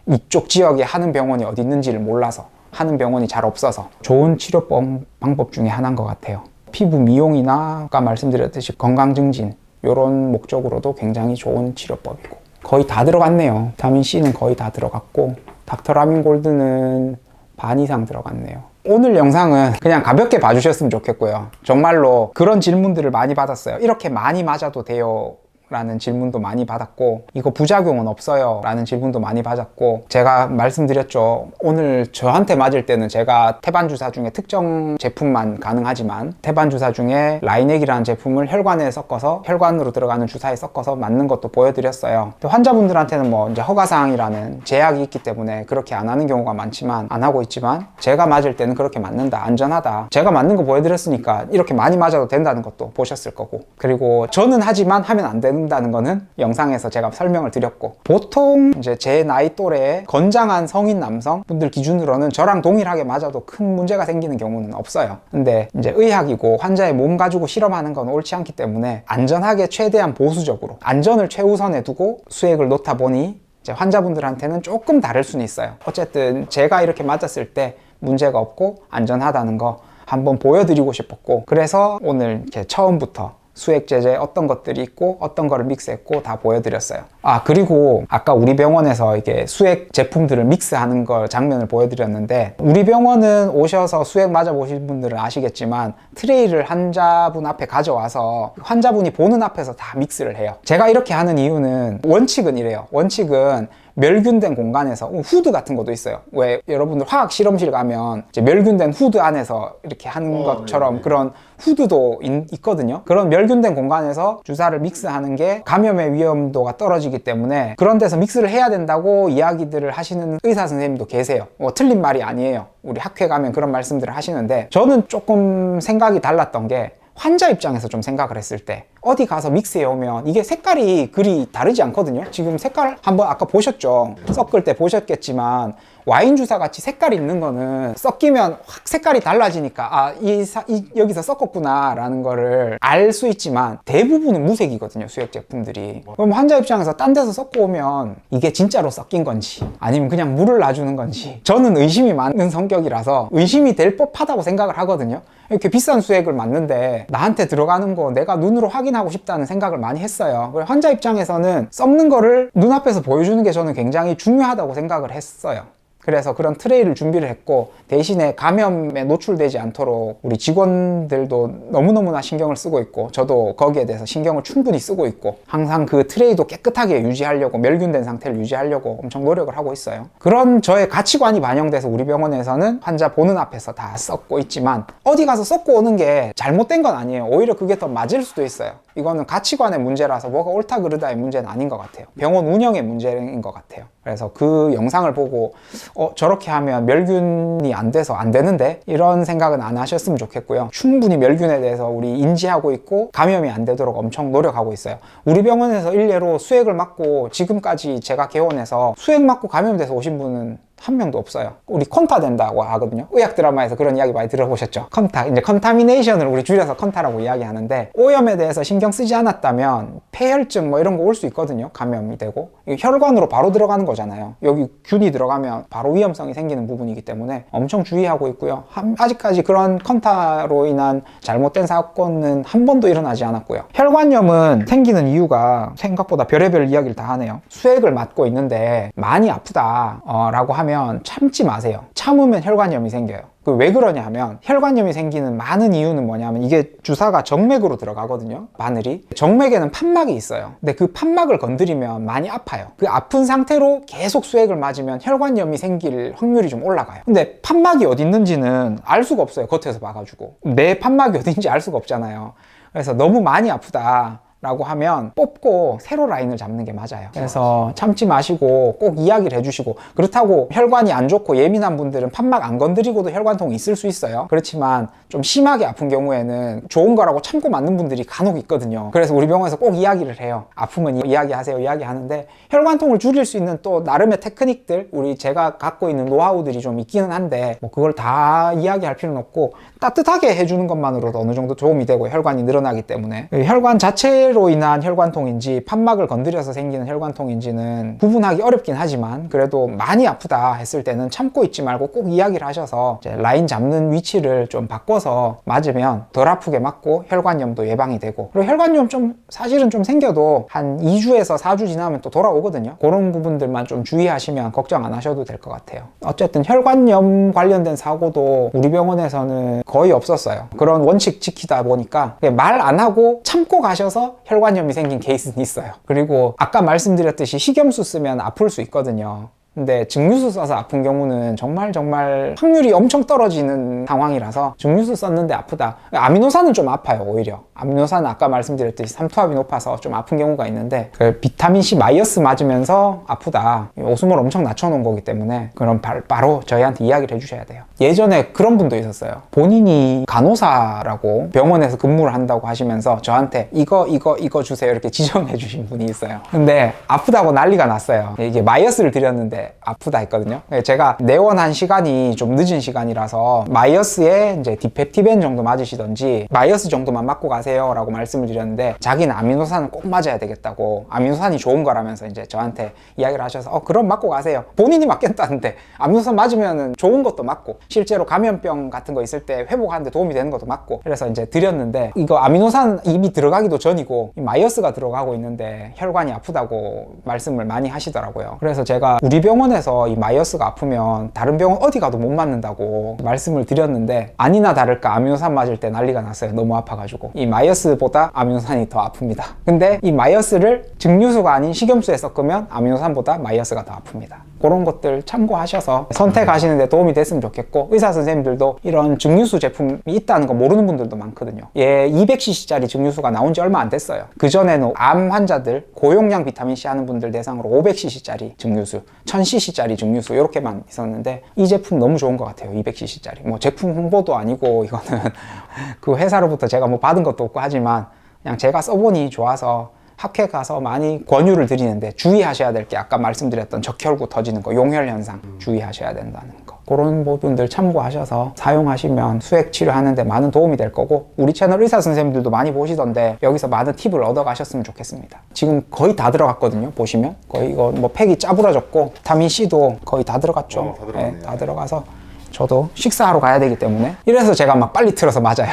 이쪽 지역에 하는 병원이 어디 있는지를 몰라서, 하는 병원이 잘 없어서. 좋은 치료법 방법 중에 하나인 것 같아요. 피부 미용이나 아까 말씀드렸듯이 건강 증진, 이런 목적으로도 굉장히 좋은 치료법이고, 거의 다 들어갔네요. 비타민 C는 거의 다 들어갔고, 닥터라민 골드는 반 이상 들어갔네요. 오늘 영상은 그냥 가볍게 봐주셨으면 좋겠고요. 정말로 그런 질문들을 많이 받았어요. 이렇게 많이 맞아도 돼요? 라는 질문도 많이 받았고, 이거 부작용은 없어요 라는 질문도 많이 받았고, 제가 말씀드렸죠. 오늘 저한테 맞을 때는 제가 태반 주사 중에 특정 제품만 가능하지만 태반 주사 중에 라이넥이라는 제품을 혈관에 섞어서 혈관으로 들어가는 주사에 섞어서 맞는 것도 보여드렸어요. 환자분들한테는 뭐 이제 허가사항이라는 제약이 있기 때문에 그렇게 안 하는 경우가 많지만, 안 하고 있지만, 제가 맞을 때는 그렇게 맞는다, 안전하다, 제가 맞는 거 보여드렸으니까 이렇게 많이 맞아도 된다는 것도 보셨을 거고, 그리고 저는 하지만 하면 안 된다는 거는 영상에서 제가 설명을 드렸고, 보통 이제 제 나이 또래의 건장한 성인 남성분들 기준으로는 저랑 동일하게 맞아도 큰 문제가 생기는 경우는 없어요. 근데 이제 의학이고 환자의 몸 가지고 실험하는 건 옳지 않기 때문에 안전하게 최대한 보수적으로 안전을 최우선에 두고 수액을 놓다 보니 이제 환자분들한테는 조금 다를 수는 있어요. 어쨌든 제가 이렇게 맞았을 때 문제가 없고 안전하다는 거 한번 보여드리고 싶었고, 그래서 오늘 이렇게 처음부터 수액제제 어떤 것들이 있고 어떤 거를 믹스했고 다 보여드렸어요. 그리고 아까 우리 병원에서 이게 수액 제품들을 믹스하는 걸 장면을 보여드렸는데, 우리 병원은 오셔서 수액 맞아보신 분들은 아시겠지만 트레이를 환자분 앞에 가져와서 환자분이 보는 앞에서 다 믹스를 해요. 제가 이렇게 하는 이유는 원칙은 이래요. 원칙은 멸균된 공간에서 후드 같은 것도 있어요. 왜 여러분들 화학 실험실 가면 이제 멸균된 후드 안에서 이렇게 하는 것처럼 네. 그런 후드도 있거든요. 그런 멸균된 공간에서 주사를 믹스하는 게 감염의 위험도가 떨어지기 때문에 그런 데서 믹스를 해야 된다고 이야기들을 하시는 의사 선생님도 계세요. 틀린 말이 아니에요. 우리 학회 가면 그런 말씀들을 하시는데, 저는 조금 생각이 달랐던 게, 환자 입장에서 좀 생각을 했을 때 어디 가서 믹스해 오면 이게 색깔이 그리 다르지 않거든요. 지금 색깔 한번 아까 보셨죠? 섞을 때 보셨겠지만 와인 주사 같이 색깔이 있는 거는 섞이면 확 색깔이 달라지니까 여기서 섞었구나 라는 거를 알 수 있지만, 대부분은 무색이거든요, 수액 제품들이. 그럼 환자 입장에서 딴 데서 섞어 오면 이게 진짜로 섞인 건지 아니면 그냥 물을 놔주는 건지, 저는 의심이 많은 성격이라서 의심이 될 법하다고 생각을 하거든요. 이렇게 비싼 수액을 맞는데 나한테 들어가는 거 내가 눈으로 확인하고 싶다는 생각을 많이 했어요. 환자 입장에서는 썩는 거를 눈앞에서 보여주는 게 저는 굉장히 중요하다고 생각을 했어요. 그래서 그런 트레이를 준비를 했고, 대신에 감염에 노출되지 않도록 우리 직원들도 너무너무나 신경을 쓰고 있고, 저도 거기에 대해서 신경을 충분히 쓰고 있고, 항상 그 트레이도 깨끗하게 유지하려고, 멸균된 상태를 유지하려고 엄청 노력을 하고 있어요. 그런 저의 가치관이 반영돼서 우리 병원에서는 환자 보는 앞에서 다 썩고 있지만, 어디 가서 썩고 오는 게 잘못된 건 아니에요. 오히려 그게 더 맞을 수도 있어요. 이거는 가치관의 문제라서 뭐가 옳다 그르다의 문제는 아닌 것 같아요. 병원 운영의 문제인 것 같아요. 그래서 그 영상을 보고 저렇게 하면 멸균이 안 돼서 안 되는데, 이런 생각은 안 하셨으면 좋겠고요. 충분히 멸균에 대해서 우리 인지하고 있고 감염이 안 되도록 엄청 노력하고 있어요. 우리 병원에서 일례로 수액을 맞고, 지금까지 제가 개원해서 수액 맞고 감염돼서 오신 분은 한 명도 없어요. 우리 컨타 된다고 하거든요. 의학 드라마에서 그런 이야기 많이 들어보셨죠? 컨타, 이제 컨타미네이션을 우리 줄여서 컨타라고 이야기하는데, 오염에 대해서 신경 쓰지 않았다면 폐혈증 뭐 이런 거 올 수 있거든요. 감염이 되고 혈관으로 바로 들어가는 거잖아요. 여기 균이 들어가면 바로 위험성이 생기는 부분이기 때문에 엄청 주의하고 있고요. 아직까지 그런 컨타로 인한 잘못된 사건은 한 번도 일어나지 않았고요. 혈관염은 생기는 이유가 생각보다 별의별 이야기를 다 하네요. 수액을 맞고 있는데 많이 아프다 라고 하면 참지 마세요. 참으면 혈관염이 생겨요. 왜 그러냐 하면, 혈관염이 생기는 많은 이유는 뭐냐면, 이게 주사가 정맥으로 들어가거든요. 바늘이 정맥에는 판막이 있어요. 근데 그 판막을 건드리면 많이 아파요. 그 아픈 상태로 계속 수액을 맞으면 혈관염이 생길 확률이 좀 올라가요. 근데 판막이 어디 있는지는 알 수가 없어요. 겉에서 봐가지고 내 판막이 어딘지 알 수가 없잖아요. 그래서 너무 많이 아프다 라고 하면 뽑고 새로 라인을 잡는 게 맞아요. 그래서 참지 마시고 꼭 이야기를 해주시고, 그렇다고 혈관이 안 좋고 예민한 분들은 판막 안 건드리고도 혈관통이 있을 수 있어요. 그렇지만 좀 심하게 아픈 경우에는 좋은 거라고 참고 맞는 분들이 간혹 있거든요. 그래서 우리 병원에서 꼭 이야기를 해요. 아프면 이야기하세요 이야기하는데, 혈관통을 줄일 수 있는 또 나름의 테크닉들, 제가 갖고 있는 노하우들이 좀 있기는 한데 뭐 그걸 다 이야기할 필요는 없고, 따뜻하게 해주는 것만으로도 어느 정도 도움이 되고 혈관이 늘어나기 때문에, 혈관 자체로 인한 혈관통인지 판막을 건드려서 생기는 혈관통인지는 구분하기 어렵긴 하지만, 그래도 많이 아프다 했을 때는 참고 있지 말고 꼭 이야기를 하셔서 이제 라인 잡는 위치를 좀 바꿔서 맞으면 덜 아프게 맞고 혈관염도 예방이 되고, 그리고 혈관염 사실은 좀 생겨도 한 2주에서 4주 지나면 또 돌아오거든요. 그런 부분들만 좀 주의하시면 걱정 안 하셔도 될 것 같아요. 어쨌든 혈관염 관련된 사고도 우리 병원에서는 거의 없었어요. 그런 원칙 지키다 보니까 말 안 하고 참고 가셔서 혈관염이 생긴 케이스는 있어요. 그리고 아까 말씀드렸듯이 식염수 쓰면 아플 수 있거든요. 근데 증류수 써서 아픈 경우는 정말 확률이 엄청 떨어지는 상황이라서 증류수 썼는데 아프다. 아미노산은 좀 아파요, 오히려. 아미노산은 아까 말씀드렸듯이 삼투압이 높아서 좀 아픈 경우가 있는데 그 비타민C 마이어스 맞으면서 아프다. 오스몰 엄청 낮춰놓은 거기 때문에 그럼 바로 저희한테 이야기를 해주셔야 돼요. 예전에 그런 분도 있었어요. 본인이 간호사라고 병원에서 근무를 한다고 하시면서 저한테 이거 주세요 이렇게 지정해 주신 분이 있어요. 근데 아프다고 난리가 났어요. 이게 마이어스를 드렸는데 아프다 했거든요. 제가 내원한 시간이 좀 늦은 시간이라서 마이어스에 이제 디펙티벤 정도 맞으시던지 마이어스 정도만 맞고 가세요 라고 말씀을 드렸는데 자기는 아미노산을 꼭 맞아야 되겠다고 아미노산이 좋은 거라면서 이제 저한테 이야기를 하셔서 그럼 맞고 가세요. 본인이 맞겠다는데 아미노산 맞으면 좋은 것도 맞고 실제로 감염병 같은 거 있을 때 회복하는데 도움이 되는 것도 맞고 그래서 이제 드렸는데 이거 아미노산 이미 들어가기도 전이고 마이어스가 들어가고 있는데 혈관이 아프다고 말씀을 많이 하시더라고요. 그래서 제가 우리 병원에서 이 마이어스가 아프면 다른 병원 어디 가도 못 맞는다고 말씀을 드렸는데 아니나 다를까 아미노산 맞을 때 난리가 났어요. 너무 아파가지고. 이 마이어스보다 아미노산이 더 아픕니다. 근데 이 마이어스를 증류수가 아닌 식염수에 섞으면 아미노산보다 마이어스가 더 아픕니다. 그런 것들 참고하셔서 선택하시는 데 도움이 됐으면 좋겠고 의사 선생님들도 이런 증류수 제품이 있다는 거 모르는 분들도 많거든요. 얘 200cc짜리 증류수가 나온 지 얼마 안 됐어요. 그전에는 암 환자들 고용량 비타민C 하는 분들 대상으로 500cc짜리 증류수 1000cc짜리 증류수 이렇게만 있었는데 이 제품 너무 좋은 것 같아요. 200cc짜리 뭐 제품 홍보도 아니고 이거는 그 회사로부터 제가 뭐 받은 것도 없고 하지만 그냥 제가 써보니 좋아서 학회 가서 많이 권유를 드리는데 주의하셔야 될 게 아까 말씀드렸던 적혈구 터지는 거, 용혈 현상 주의하셔야 된다는 거. 그런 부분들 참고하셔서 사용하시면 수액 치료하는데 많은 도움이 될 거고 우리 채널 의사 선생님들도 많이 보시던데 여기서 많은 팁을 얻어 가셨으면 좋겠습니다. 지금 거의 다 들어갔거든요. 보시면 거의 이거 뭐 팩이 짜부러졌고 비타민C도 거의 다 들어갔죠. 다 들어갔네요. 네, 다 들어가서 저도 식사하러 가야 되기 때문에 이래서 제가 막 빨리 틀어서 맞아요.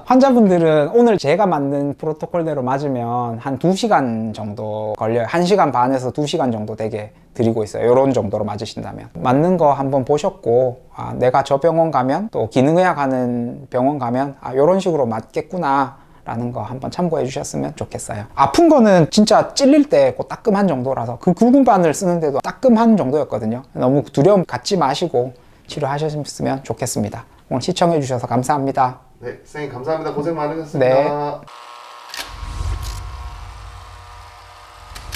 환자분들은 오늘 제가 맞는 프로토콜대로 맞으면 한 2시간 정도 걸려요. 1시간 반에서 2시간 정도 되게 드리고 있어요. 이런 정도로 맞으신다면 맞는 거 한번 보셨고 내가 저 병원 가면 또 기능의학 하는 병원 가면 이런 식으로 맞겠구나 라는 거 한번 참고해 주셨으면 좋겠어요. 아픈 거는 진짜 찔릴 때 그 따끔한 정도라서 그 굵은 바늘 쓰는데도 따끔한 정도였거든요. 너무 두려움 갖지 마시고 치료하셨으면 좋겠습니다. 오늘 시청해 주셔서 감사합니다. 네, 선생님 감사합니다. 고생 많으셨습니다. 네.